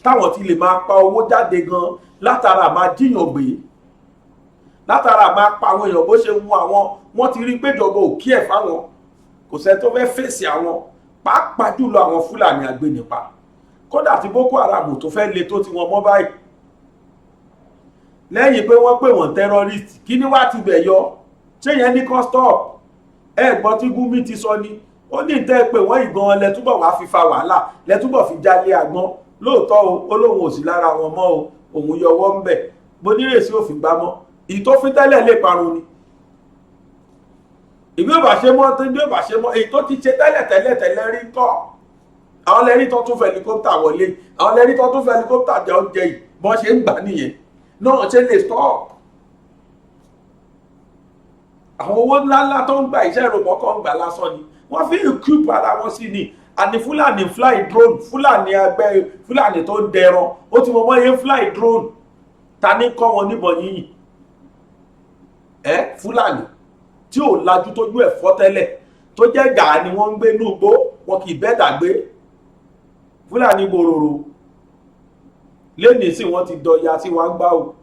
táwọn ti lè máa pa owó jáde gan látara máa jíyàn gbé, látara máa pa àwọn èèyàn bó ṣe mú àwọn. wọ́n ti rí péjọba òkí ẹ̀ fáwọn, kò sẹ́ tó fẹ́ fèsì àwọn, pàápàá jùlọ àwọn Fúlàní agbénipa. kódà tí Boko Haram tó fẹ́ le tó ti wọn mọ́ báyìí, lẹ́yìn pé wọ́n pè wọ́n terrorist, kí ni wá ti bẹ̀ yọ? ṣé yẹn ní kan stop? ẹ̀gbọ́n tí Gumi ti sọ ni, ó ní ìtẹ́ pé wọ́n ìgan lẹ́túbọ̀ wá fi fa wàhálà, lẹ́túbọ̀ fi jálé agbọ́n. lóòótọ́ o, olóhùn òsì lára wọn mọ́ o, òun yọwọ́ ń bẹ̀, bó nírèsí òfin gbá mọ́. ìtòfin tẹ́lẹ̀ lè parun ni. ìwé òbàṣe mọ́ tó ní òbàṣe mọ́, èyí tó ti ṣe tẹ́lẹ̀ rí kọ́. àwọn lẹ́rí tó tún fẹ́ helicopter wọlé, àwọn lẹ́rí tó tún fẹ́ helicopter jẹ oúnjẹ yìí, bọ́n ṣe ń gbà nìyẹn náà ṣe lè stop. àwọn owó ńláńlá tó ń gbà iṣẹ́ ìròpọ̀ kan ń gbà lásán ni, wọ́n fi equip ara wọn sí ni. àní Fúlàní fly drone, Fúlàní agbẹ́, Fúlàní tó ń dẹran, ó ti mọ̀ mọ́ yẹn fly drone. ta ní kọ́ wọn níbọn yìnyín? Fúlàní tí ò lajú tójú ẹ̀ fọ́ tẹ́lẹ̀, tó jẹ́ gàá ni wọ́n ń gbé ní ugbó, wọn kì í bẹ́ẹ̀dà gbé. Fúlàní gbòòrò lẹ́nìí sí wọ́n ti dọ̀yà sí wa gbá o,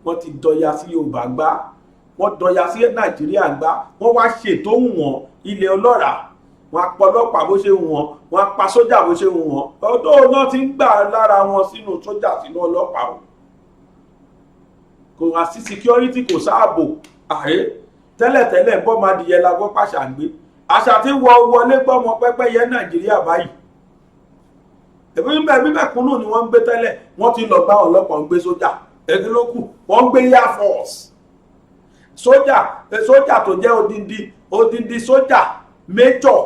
wọ́n ti dọ̀yà sí Yorùbá gbá, wọ́n dọ̀yà sí Nàìjíríà gbá. wọ́n wá ṣètò wọn ilẹ̀ ọlọ́ràá, wọ́n á pa ọlọ́pàá bó ṣe wù wọ́n, wọ́n á pa sójà bó ṣe wù wọ́n. ọdún náà ti ń gbà lára wọn sínú sójà sínú ọlọ́pàá o. kò wá sí security, kò sáàbò. tẹ́lẹ̀tẹ́lẹ̀ bọ́ máa dìyẹ la gbọ́ pàṣà ń gbé. àṣà tí wọlé gbọ́mọ pẹ́pẹ́yẹ Nàìjíríà báyìí. ẹ̀bí mẹ́kúnnù ni wọ́n ń gbé tẹ́lẹ̀, wọ́n ti lọ bá ọlọ́pàá ń gbé sójà. ẹ̀dín ló kù wọ́n ń gbé Air Force. sójà tó jẹ́ odindi sójà méjọ̀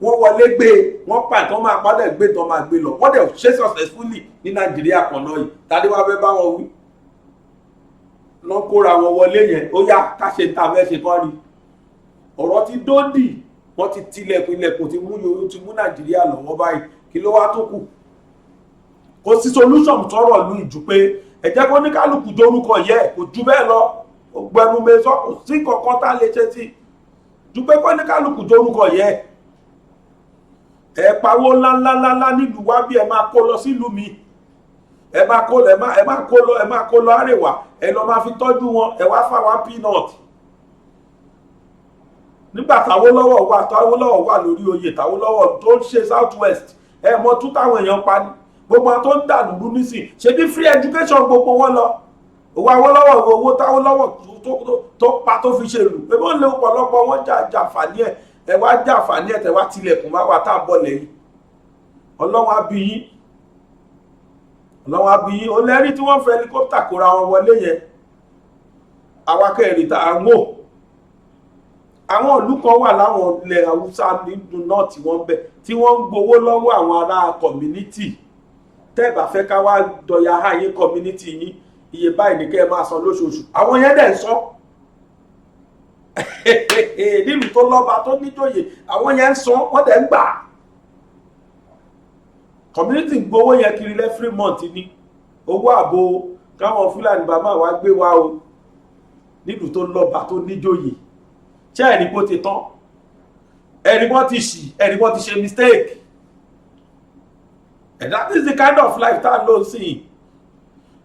wọ́n wọlé gbé, wọ́n pa ìtàn máa padà gbé tán máa gbé lọ. wọ́n dẹ̀ ṣe successfully ní Nàìjíríà kan náà yìí. tàbí wàá fẹ́ bá wọn wí. lọ́n kóra wọn wọlé yẹn, ó yá ká ṣe ta fẹ́ ṣe kọ́ rí. ọ̀rọ̀ ti dódì, wọ́n ti tilẹ̀kùn ti mú Nàìjíríà lọ́wọ́ báyìí. kí ló wá tó kù? kò sí solution tọrọ lu ìjù pé ẹ jẹ́ kó ní kálukú dórúkọ yẹ, kò ju bẹ́ẹ̀ lọ. gbẹnu mẹ́sàn kò sí kankan tá a lè ṣe sí ju pé kó ní kálukú dórúkọ yẹ. ẹ pawó ńláńláńlá nílùú wa bí ẹ máa kó lọ sílùú mi, ẹ máa kó lọ àrèwá, ẹ lọ máa fi tọ́jú wọn, ẹ wá fáwọn peanut. nígbà Awólọ́wọ̀ wà lórí oyè, Awólọ́wọ̀ tó ń ṣe south west, ẹ mọ tún táwọn èèyàn pa ní gbogbo àwọn tó ń dà lùrú nísìn, ṣe bí free education gbogbo wọn lọ. owó Awólọ́wọ̀ owó táwólọ́wọ̀ tó pa tó fi ṣe lù pé wọ́n lé ọ̀pọ̀lọpọ̀ wọn jàǹfààní ẹ̀, ẹ wá jàǹfààní ẹ̀ tẹ̀ wá tilẹ̀kùn má wà tá à bọ̀ lẹ́yìn. Ọlọ́run á bí yín ó lẹ́rí tí wọ́n fẹ́ helicopter kóra wọn wọlé yẹn. awakẹ́ ìrìtà àwọn ìlú kan wà láwọn ilẹ̀ Haúsá nínú náà tí wọ́n bẹ̀ tí wọ́n ń gbowó lọ́wọ́ àwọn ará community. tẹ́ẹ̀bà fẹ́ ká wá dọ̀yà ààyè community yín, iye báyìí ní kẹ́ ẹ máa san lóṣooṣù. àwọn yẹn dẹ̀ ń sọ nílùú tó lọ́ba tó níjòyè, àwọn yẹn ń sọ, wọ́n dẹ̀ ń gbà. community gbowó yẹn kiri every month ní owó ààbò káwọn Fúlàní bàbá wa gbé wa o. nílùú tó lọ́ba tó níjòyè, ṣé ẹ̀rí kó ti tán, ẹ̀rí wọ́n ti ṣì, ẹ̀rí wọ́n ti ṣe mistake. And that is the kind of life tá a lò sí i.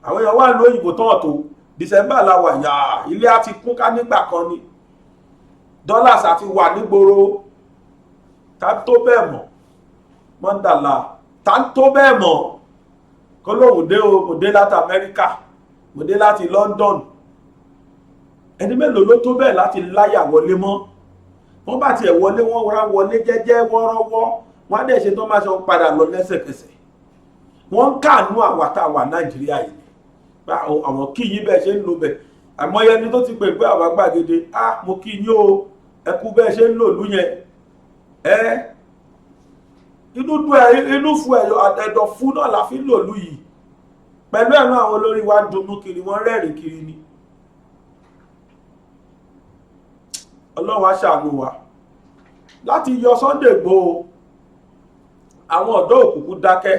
àwọn èèyàn wà lóyìnbó tán tó December la wà yá, ilé á ti kún ká nígbà kan ni, dollars àti wà nígboro. tá tó bẹ́ẹ̀ mọ̀ mọ́ndàlá, tá tó bẹ́ẹ̀ mọ̀ kó lóun dé o, mo dé láti Amẹ́ríkà, mo dé láti London. ẹni mélòó ló tó bẹ́ẹ̀ láti láyà wọlé mọ́? wọ́n bá tiẹ̀ wọlé, wọ́n rá wọlé jẹ́jẹ́ wọ́rọ́wọ́, wọ́n á dẹ̀ ṣe tó máa ṣe padà lọ lẹ́sẹ̀kẹsẹ̀. wọ́n ń káànú àwàtàwà Nàìjíríà yìí, àwọn kí yín bẹ́ẹ̀ ṣe ń lò bẹ̀. àmọ́ ẹni tó ti pè pé àwa gbàgede, mo kí yín o, ẹ kú bẹ́ẹ̀ ṣe ń lò lú yẹn. inú fún ẹ̀dọ̀ fún náà la fi ń lò lú yìí. pẹ̀lú ẹ̀rọ àwọn olórí wa dunnú kiri, wọ́n rẹ́rìn kiri ni. Ọlọ́run á ṣàánú wa. láti yọ Sunday Igboho, àwọn ọ̀dọ́ òkùnkùn dákẹ́,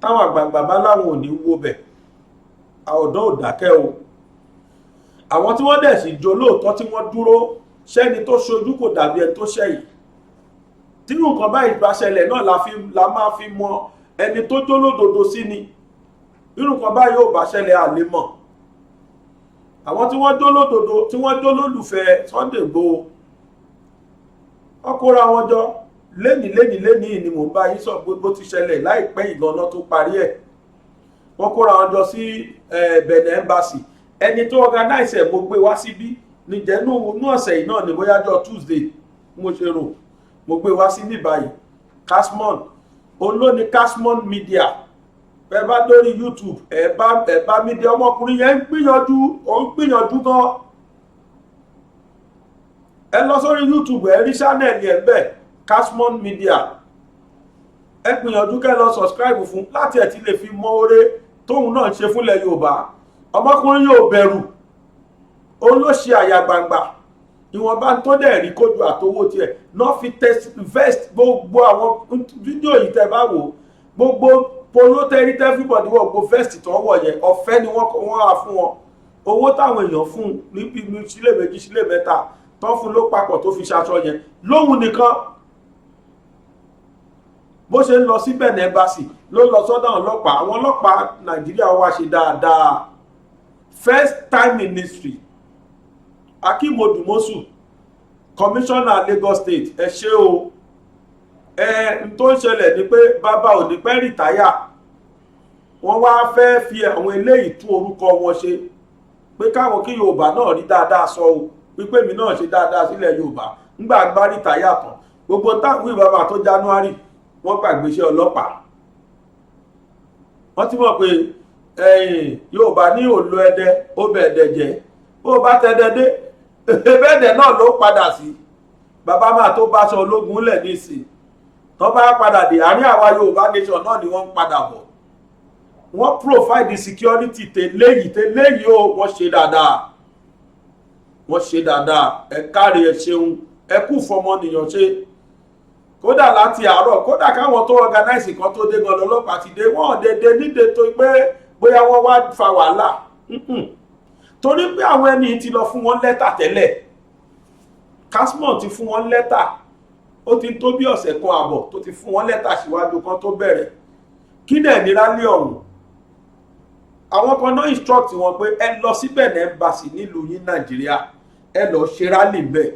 táwọn àgbààgbà bá láwọn ò ní wó bẹ̀, àwọn ọ̀dọ́ ò dákẹ́ o. àwọn tí wọ́n dẹ̀ sì jó lóòótọ́ tí wọ́n dúró, ṣẹ́ni tó ṣojú kò dàbí ẹni tó ṣẹ̀yìn. tí nǹkan báyìí bá ṣẹlẹ̀ náà la máa fi mọ ẹni tó jó lódodo sí ni. irú nǹkan báyìí ò bá ṣẹlẹ̀ àlè mọ̀. àwọn tí wọ́n jó lódodo, tí wọ́n jó lólùfẹ́ Sunday Igboho, wọ́n kóra wọn jọ lénìí ni mò ń bá yín sọ bó ti ṣẹlẹ̀ láìpẹ́ ìgbọ̀nà tó parí ẹ̀. wọ́n kóra wọn jọ sí Benin Embassy. ẹni tó organize ẹ̀ mo gbé wá síbí níjẹ́nú ọ̀sẹ̀ yìí náà ní bóyájọ́ Tuesday mo ṣe rò, mo gbé wá sí ní báyìí. Cashmon olóni Cashmon Media, ẹ bá lórí YouTube ẹ bá mídíà, ọmọkùnrin yẹn ń gbìyànjú gan. ẹ lọ sórí YouTube ẹ rí channel yẹn bẹ́ẹ̀, Cashmon Media. ẹ gbìyànjú kẹ́ lọ subscribe fún láti ẹ̀ ti lè fi mọ oore tóun náà ṣe fúnlẹ̀ Yorùbá. ọmọkùnrin yóò bẹ̀rù, òun ló ṣe àyà gbangba, ìwọ̀nba tó dẹ̀ rí kójú àtowó tiẹ̀ náà fi vest gbogbo àwọn fídíò yìí tẹ́ bá wò, gbogbo polo tẹ́rí everybody wọ̀, gbogbo vest tó wọ̀ yẹn ọ̀fẹ́ ni wọ́n á fún wọn. owó táwọn èèyàn fún níbi sílé méjì sílé mẹ́ta tó fún ló papọ̀ tó fi ṣaṣọ yẹn lóhun nìkan. bó ṣe ń lọ sí Benin Embassy ló lọ sọ́dọ̀ ọlọ́pàá. àwọn ọlọ́pàá Nàìjíríà wá ṣe dáadáa. first time in history, Akeem Odumosu Commissioner Lagos State ẹ ṣé o n tó ń ṣẹlẹ̀ ni pé bàbá ò ní pẹ́ rìtáyà wọ́n wá fẹ́ fi àwọn eléyìí tún orúkọ wọn ṣe pé káwọn kí Yorùbá náà rí dáadáa sọ o wípé mi náà ṣe dáadáa sílẹ̀ Yorùbá ńgbà gbá rìtáyà tán gbogbo táwọn bàbá tó January wọ́n gbàgbé iṣẹ́ ọlọ́pàá wọ́n ti mọ̀ pé Yorùbá ní òlo ẹdẹ ó bẹ̀ ẹ̀dẹ̀ jẹ́ bó bá tẹ́dẹ́ dé bẹ́ẹ̀dẹ̀ náà ló padà sí bàbá máa tó báṣọ ológun lẹ̀ nísìn tó bá padà dé àárín àwa Yorùbá nation náà ni wọ́n ń padà bọ̀ wọ́n provide security tẹ́lẹ̀yìí o wọ́n ṣe dáadáa ẹ káre ẹ ṣeun ẹ kú fọmọnìyàn ṣe kódà láti àárọ̀ kódà káwọn tó organize kan tó dé gan lọ́lọ́pàá ti dé wọ́n dédé nídé tó pé bóyá wọ́n wá fa wàhálà torí pé àwọn ẹni ti lọ fún wọn lẹ́tà tẹ́lẹ̀ Kasmon ti fún wọn lẹ́tà ó ti tó bí ọ̀sẹ̀ kan àbọ̀ tó ti fún wọn lẹ́tà síwájú kan tó bẹ̀rẹ̀ kí dẹ̀ ní rálí ọ̀hún àwọn kan náà instruct wọn pé ẹ lọ sí Benin Embassy nílùú yín Nàìjíríà ẹ lọ ṣe rálì bẹ́ẹ̀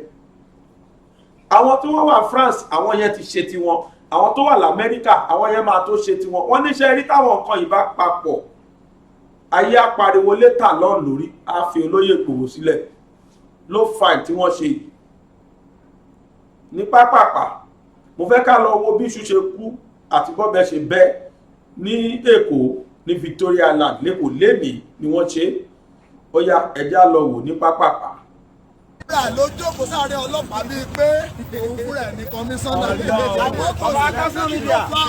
àwọn tí wọ́n wà France àwọn yẹn ti ṣe tiwọn àwọn tó wà l'Amẹ́ríkà àwọn yẹn máa tó ṣe tiwọn wọ́n níṣẹ́ rí táwọn nǹkan yìí bá papọ̀ ayé apariwo létà lọ́n lórí a fi olóyè Ìgbòho sílẹ̀ ló fa tí wọ́n ṣe ní pápápá mo fẹ́ ká lọ wo bí iṣu ṣe kú àti bọ́bẹ̀ ṣe bẹ́ ní Èkó ní Victoria Land lẹ́kọ̀ọ́ lẹ́nìí ni wọ́n ṣe ó yá ẹjá lọ wò ní pápápá. ló jókòó sáré ọlọ́pàá bíi pé òun fúnra ẹ̀ ní kọmíṣánná àkókò sí ló fà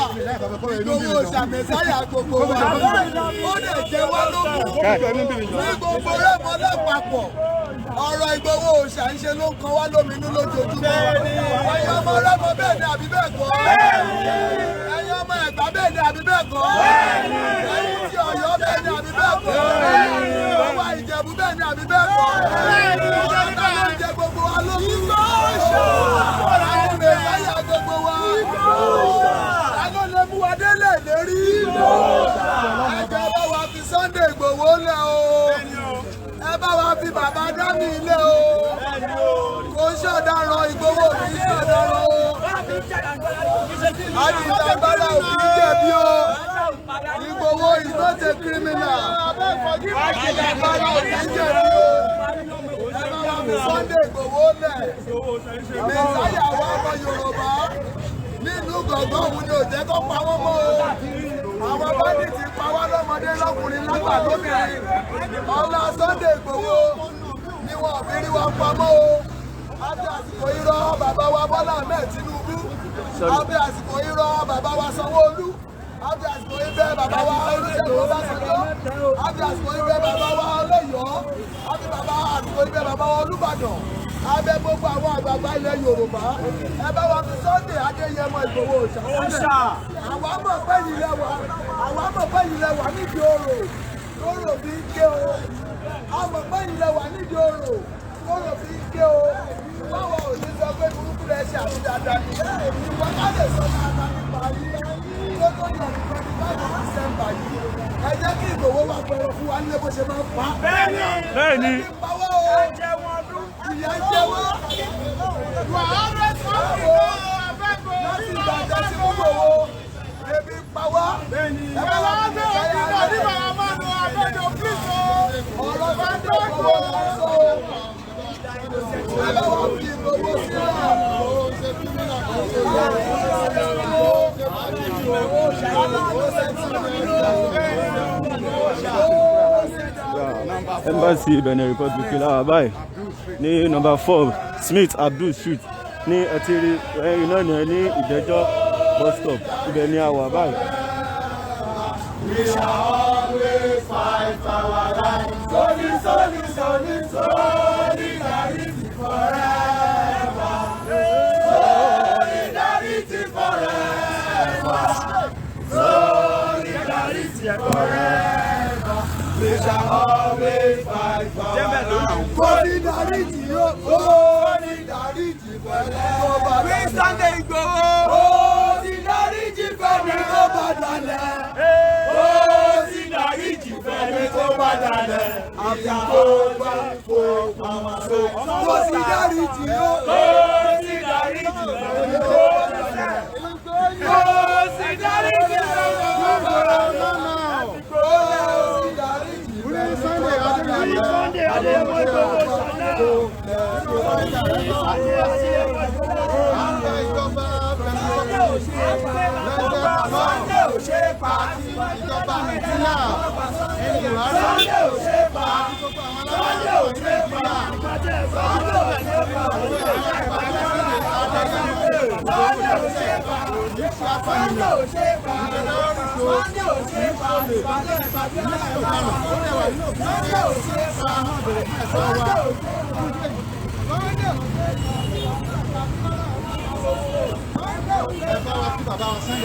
Ìgbòho ṣàmẹ̀sáyà gbogbo wa ó lè jẹ́ wá lógún ní gbogbo rẹ́mọ lápapọ̀ ọ̀rọ̀ Ìgbòho òòṣà ń ṣe ló ń kan wá lóminú lójoojúmọ́ ẹ̀yin ọmọ rẹ́mọ bẹ́ẹ̀ ni àbí bẹ́ẹ̀ kọ́ ẹ̀yin ọmọ Ẹ̀gbá bẹ́ẹ̀ ni àbí bẹ́ẹ̀ kọ́ ẹ̀yin ti Ọ̀yọ́ bẹ́ẹ̀ ni àbí bẹ́ẹ̀ kọ́ ọwọ́ Ìjẹ̀bú bẹ́ẹ̀ ni àbí bẹ́ẹ̀ kọ́ jẹ gbogbo wa lógún àwọn mẹ̀sáyà gbogbo wa àwọn lè mú wa délé lérí ẹgbẹ́ bá wa fi Sunday Ìgbòho lẹ̀ o ẹ bá wa fi bàbá Dámì lẹ̀ o kò ń ṣọ̀daràn Ìgbòho kì í ṣọ̀daràn o àdìsàgbára òfin jẹ̀bi o Ìgbòho is not a criminal àdìsàgbára òfin jẹ̀bi o. Sunday Ìgbòho lẹ̀ mẹ̀sáyà wa ọmọ Yorùbá nínú gbọ̀ngàn òun ni ò jẹ́ kó pa wọ́n mọ́ o àwọn báńdíìtì pa wá lọ́mọdé lọ́kùnrin lágbà lóbìnrin ọlá Sunday Ìgbòho ni wọn fi rí wa pamọ́ o àbí àsìkò irọ́ bàbá wa Bọ́lá Ahmed Tinubu àbí àsìkò irọ́ bàbá wa Sanwó-Olú àbí àsìkò ibẹ̀ bàbá wa Olúṣẹ́gun Ọbásanjọ́ àbí àsìkò ibẹ̀ bàbá wa Ọlọ́yọ̀ọ́ àbí àsìkò ibẹ̀ bàbá wa Olúbàdàn abẹ gbogbo àwọn àgbààgbà ilẹ̀ Yorùbá ẹ bá wa fi Sunday Adéyẹmọ Ìgbòho Òòṣà àwa mọ̀ pé yìí lẹ́wà nídìí orò bí ń ké o àmọ̀ pé yìí lẹ́wà nídìí orò bí ń ké o báwo ò ní sọ pé burúkú rẹ̀ ṣe àti dáadáa ní ìwọ ká lè sọ dáadáa nípa yìí tó tó yọ ní 25 December yìí ẹ jẹ́ kí Ìgbòho wà pẹ̀lú fún wa nílé bó ṣe máa ń pa. bẹ́ẹ̀ni pawọ́ o ìyá ń jẹ wọ́n wàhálà sọ́ọ̀rọ̀ láti ìgbàjẹ́ sí Ìgbòho ebi pawọ́ ẹ bá wà ní ìgbàjẹ́ ọ̀rọ̀ bá ń dẹ̀ Ìgbòho lọ́sọ̀ ẹ bá wà ní Ìgbòho sílẹ̀. Embassy Benin Republic lára báyìí ní number 4 Smith Abdul Street ní ẹtìrí ẹ̀yìn náà ní Ìdẹ́jọ́ bus stop ibẹ̀ ní àwà báyìí. We shall always fight for our life. Solidarity forever. Solidarity forever. Solidarity forever. We shall always fight for our life. Solidarity forever. We Sunday Ìgbòho. Solidarity forever. Solidarity forever. Àbíkó bá fò àwọn kò sí dáríjì ó. kò sí dáríjì ó. kò sí dáríjì ó. Sunday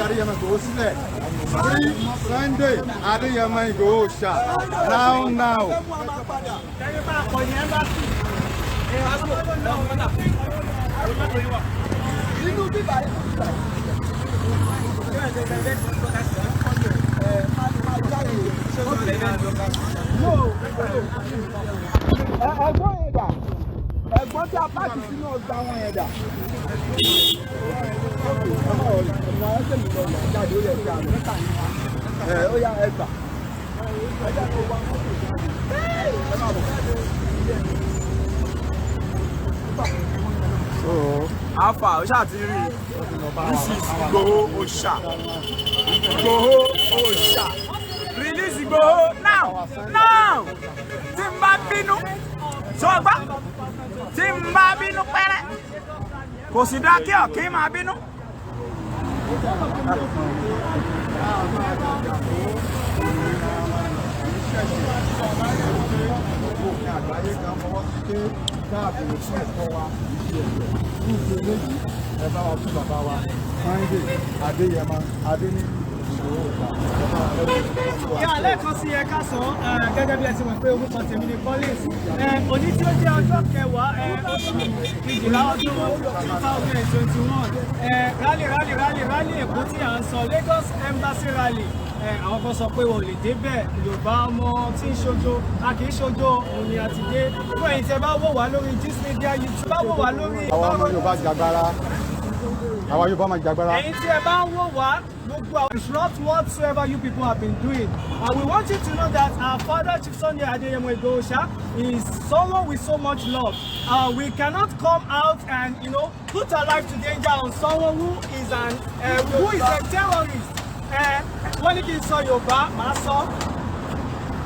Adéyẹmọ Ìgbòho Sunday Adéyẹmọ Ìgbòho ṣá now. Ẹ̀gbọ́n tí a pààkì sínú ọgbà wọn yẹn dà. Ó yá ẹgbà. Alpha ó ṣáà ti rí this is Igboho Oòṣà. Igboho Oòṣà. Release Igboho now tí n bá bínú sọgbà tí n bá bínú pẹ́rẹ́ kò sì dá kí ọ̀kí máa bínú. Adéyẹmọ Adéyẹmọ lẹ́ẹ̀kan sí ẹ̀ka sàn gẹ́gẹ́ bí ẹ ti mọ̀ pé orúkọ tèmi ni Collins òní tí ó jẹ́ ọjọ́ kẹwàá oṣù kejìlá ọdún 2021 rally Èkó tí à ń sọ Lagos Embassy rally àwọn kan sọ pé wọn ò lè débẹ̀ Yorùbá ọmọ tí ń ṣojo a kì í ṣojo òun ni a ti dé fún ẹ̀yin tí ẹ bá wò wá lórí Gist Media YouTube bá wò wá lórí. àwọn ọmọ Yorùbá jàgbára àwọn Yorùbá máa jàgbára. ẹ̀yin tí ẹ bá ń wò wá it's not whatsoever you people have been doing. We want you to know that our father, Chief Sunday Adéyẹmọ Ìgbòho is someone with so much love. We cannot come out and, put our life to danger on someone who is a terrorist. Wọ́n ní kí n sọ Yorùbá, màá sọ.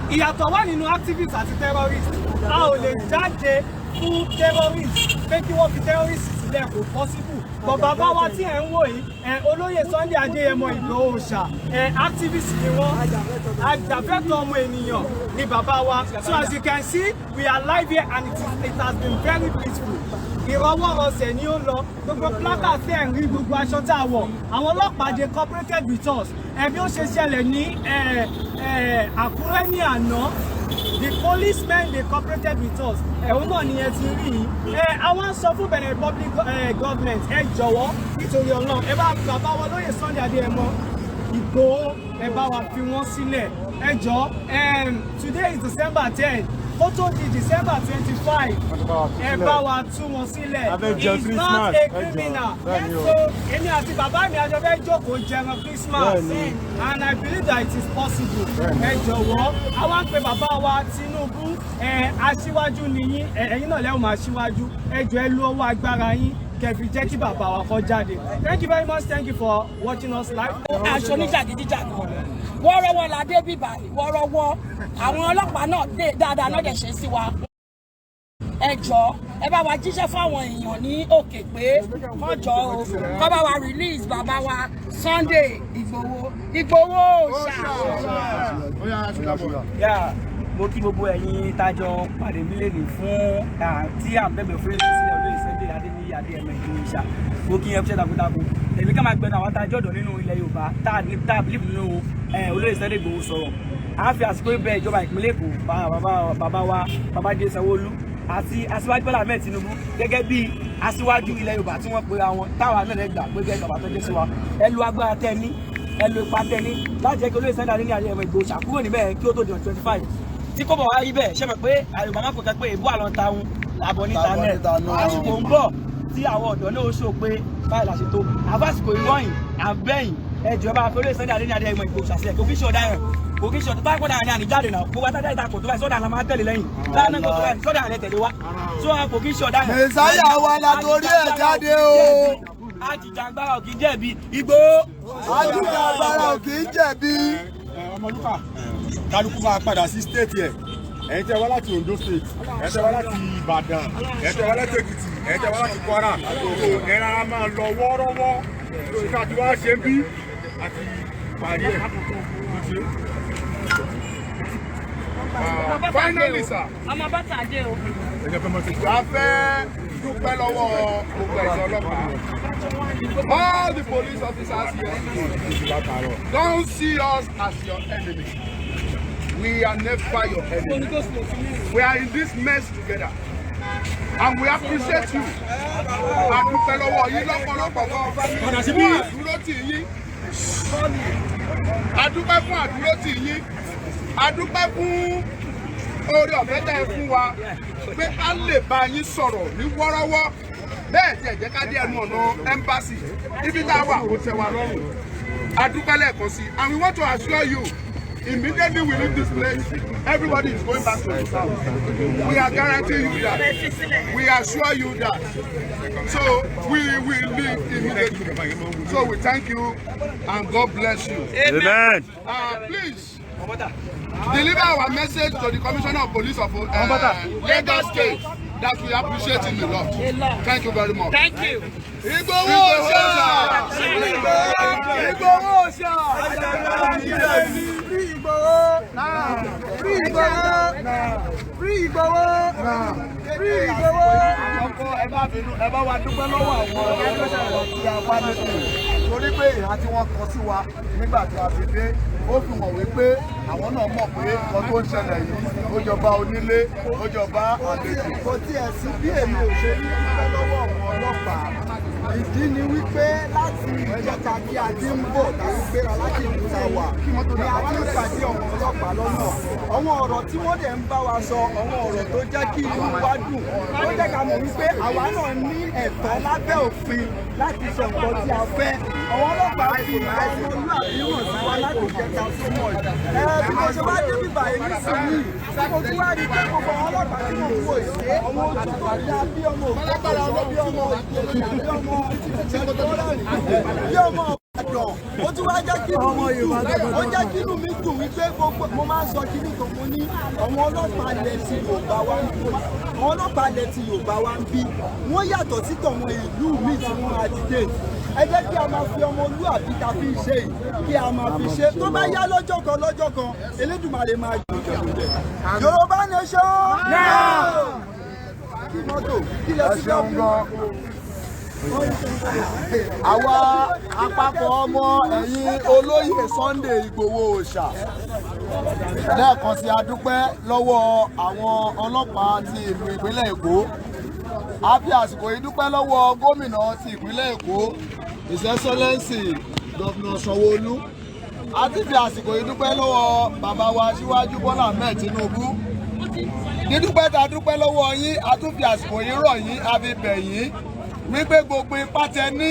Ìyàtọ̀ wà nínú activist àti terrorist. A ò lè jáde fún terrorist pé kí wọ́n fi terrorist sílẹ̀ kò possible. But bàbá wa tí ẹ̀ ń wò yìí olóyè Sunday Adéyẹmọ Ìgbòho Òòṣà activist ni wọ́n ajàfẹ́tọ̀ọ́ ọmọ ènìyàn ni bàbá wa. So as you can see we are live here and it has been very peaceful. Ìrọwọ́rọsẹ̀ ni ó lọ gbogbo placard tẹ̀ ń rí gbogbo aṣọ tá a wọ̀ àwọn ọlọ́pàá dey cooperated with us bí ó ṣe ṣẹlẹ̀ ní Àkúrẹ́ ní àná. The policemen they cooperated with us. Òun náà ni ẹ ti rí i. Àwọn sọ fún Benin Republic government jọ̀wọ́ nítorí Ọlọ́run ẹ bá bàbá wọn lóyè Sunday Adéyẹmọ Ìgbòho ẹ bá wa fi wọ́n sílẹ̀ jọ̀ọ́ today is December 10 ó tó di December 25 ẹ bá wa tú wọn sílẹ̀. He's not a criminal. So èmi àti bàbá mi àjọ fẹ́ jókòó jẹran Christmas and I believe that it is possible. Jọ̀wọ́ àwọn ń pe bàbá wa Tinubu aṣíwájú nìyí ẹ̀yin náà lẹ́wọ̀n máa ṣíwájú jọ̀ọ́ ẹ lu ọwọ́ agbára yín kẹfì jẹ́ kí bàbá wa kó jáde. Thank you very much. Thank you for watching us live. aṣọ oníjàgídíjàgan wọ́ọ́rọ́wọ́ la dé bíbá wọ́ọ́rọ́wọ́ àwọn ọlọ́pàá náà dé dáadáa náà dẹ̀ ṣe sí wa. Ẹ jọ̀ọ́ ẹ bá wa jíṣẹ́ fáwọn èèyàn ní òkè pé wọ́n jọ̀ọ́ o kó bá wa release bàbá wa Sunday Ìgbòho Òòṣà. Mo kí gbogbo ẹ̀yin tájọ pàdé mi lẹ́nu fún tí à ń bẹ̀bẹ̀ fún ìsílẹ̀ olóyè Sunday Adéyẹmọ Ìgbòho Òòṣà. Mo kí ẹ fi ṣe takuntakun èmi ká máa gbẹnu àwọn tájọ́ ọ̀dọ́ nínú ilẹ̀ Yorùbá tá a believe nínú olóyè Sunday Ìgbòho sọ̀rọ̀. À ń fi àsìkò ibẹ̀ ìjọba ìpínlẹ̀ Èkó bàbá wa Babájídé Sanwó-Olú àti aṣíwájú Bọ́lá Ahmed Tinubu gẹ́gẹ́ bí aṣíwájú ilẹ̀ Yorùbá tí wọ́n pera wọn táwa náà gbà pé gẹ́gẹ́ bàbá tó dé sí wa ẹ lu agbára tẹ́ ní ẹ lu ipa tẹ́ ní láti jẹ́ kí olóyè Sunday Adéyẹmọ Ìgbòho Òòṣà kúrò níbẹ̀ kí ó tó di 25 tí kò bọ̀ wá rí bẹ́ẹ̀ ṣe mọ̀ pé Yorùbá máa kò kẹ́ pé èbú àlọ́ ta wọn àbọ̀ níta náà àsìkò ń bọ̀ tí àwọn ọ̀dọ́ náà ó ṣò pé báyìí la ṣe tó àfàsìkò ìrọ̀yìn àbẹ́yìn ẹjọ́ bá fẹ́rẹ́ Sunday Adé ní Adéyẹmọ Ìgbòho ṣàṣẹ kò kí ṣe ọ̀daràn kò kí ṣe ọ̀daràn báyìí kọ́dà ní àníjáde náà gbogbo àtàjà ìtakò tó báyìí sọ́dà la máa tẹ̀lé lẹ́yìn láàánú kò tó báyìí sọ́dà àlẹ́ tẹ̀lé wa tó kò kí ṣe ọ̀daràn. mẹ̀sáyà wa la torí ẹ̀ jáde o. Ajìjàgbara ò kì í jẹ̀bi Ìgbòho. Ajìjàgbara ò kì í jẹ̀bi. Ọmọlúkà kálukú máa padà sí stéètì ẹ̀ ẹ̀yin tẹ́ wá láti Ondo state ẹ̀yin tẹ́ wá láti Ìbàdàn ẹ̀yin tẹ́ wá láti Èkìtì ẹ̀yin tẹ́ wá láti Kwara ẹ̀ rárá máa lọ wọ́ọ́rọ́wọ́ ìka tí wọ́n ṣe bí àti parí ẹ̀ finally sir. ọmọ bàtà dé o. a fẹ́ dúpẹ́ lọ́wọ́ gbogbo ẹ̀ṣọ́ ọlọ́pàá. All the police officers here don't see us as your enemy. We are never your enemy. We are in this mess together. And we appreciate you. A dúpẹ́ lọ́wọ́ yín lọ́pọ̀lọpọ̀ fún àdúró tì yín. A dúpẹ́ fún àdúró tì yín. A dúpẹ́ fún oore ọ̀fẹ́ tẹ́ ẹ fún wa pé a lè bá yín sọ̀rọ̀ ní wọ́rọ́wọ́ bẹ́ẹ̀ tí ẹ jẹ́ ká dé ẹnu ọ̀nà ẹ́mbásì ibi tá a wà kó tẹ́ wa lọ́rùn. A dúpẹ́ lẹ́ẹ̀kan sí and we want to assure you immediately we leave this place everybody is going back to his house. We are guaranteeing you that. We assure you that. So we will leave immediately. So we thank you and God bless you. Amen. Please deliver our message to the Commissioner of Police of Lagos State that we appreciate him a lot. Thank you very much. Thank you. Ìgbòho Òòṣà! Ìgbòho Òòṣà! Free Ìgbòho! Free Ìgbòho! Free Ìgbòho! Free Ìgbòho! Àkọ́kọ́ ẹ bá wa dúpẹ́ lọ́wọ́ àwọn ọ̀rọ̀ tí a bá lẹ́sìn. Torí pé ìhà tí wọ́n kọ sí wa nígbà tí a fi dé, ó fi hàn wípé àwọn náà mọ̀ pé nǹkan tó ń ṣẹlẹ̀ yìí ó jọba onílé, ó jọba àlejò. Kò tiẹ̀ sí bí èmi ò ṣe ní dúpẹ́ lọ́wọ́ àwọn ọlọ́pàá. Ìdí ni wípé láti ìjẹta tí a ti ń bọ̀ láti gbéra láti ìlú ta wà ni a ti ń pàdé ọmọ ọlọ́pàá lọ́nà. Àwọn ọ̀rọ̀ tí wọ́n dẹ̀ ń bá wa sọ, àwọn ọ̀rọ̀ tó jẹ́ kí inú wa dùn, ó jẹ́ ká mọ̀ wípé àwa náà ní ẹ̀tọ́ lábẹ́ òfin láti sọ nǹkan tí a fẹ́. Àwọn ọlọ́pàá fi ọmọlúwàbí hàn sí wa láti jẹta fún wọn. Bí mo ṣe wá dé bíbá yìí nísìnyí, tí mo tún wá rí pé gbogbo àwọn ọlọ́pàá tí mo wò yìí, ọmọ ojú tó dá bí ọmọ òkúta bí ọmọ ìgbèlè bí ọmọ bí ọmọ Ìbàdàn. Ó tún wá jẹ́ kí inú mi dùn, ó jẹ́ kí inú mi dùn wípé gbogbo mo máa ń sọ kí ní tòun ní àwọn ọlọ́pàá ilẹ̀ ti Yorùbá wa ń bí. Àwọn ọlọ́pàá ilẹ̀ ti Yorùbá wa ń bí. Wọ́n yàtọ̀ sí tọ̀wọ̀n ìlú mi tí wọ́n á dìde. Ẹ jẹ́ kí a máa fi ọmọlúwàbí ta fi ṣe yìí, kí a máa fi ṣe. Tó bá yá lọ́jọ́ kan, Elédùmarè máa jù jẹ̀jẹ̀. Yorùbá nation! Kí mọ́tò kí lè ti dá fún àwa àpapọ̀ ọmọ ẹ̀yìn olóyè Sunday Ìgbòho Òòṣà lẹ́ẹ̀kan sí a dúpẹ́ lọ́wọ́ àwọn ọlọ́pàá ti ìlú ìpínlẹ̀ Èkó. A fi àsìkò yìí dúpẹ́ lọ́wọ́ gómìnà ti ìpínlẹ̀ Èkó His Excellency Governor Sanwó-Olú. A ti fi àsìkò yìí dúpẹ́ lọ́wọ́ bàbá wa Aṣíwájú Bọ́lá Ahmed Tinubu. Dídúpẹ́ ta dúpẹ́ lọ́wọ́ yín, a tún fi àsìkò yìí rọ̀ yín, a fi bẹ̀ yín wípé gbogbo ipá tẹ ní,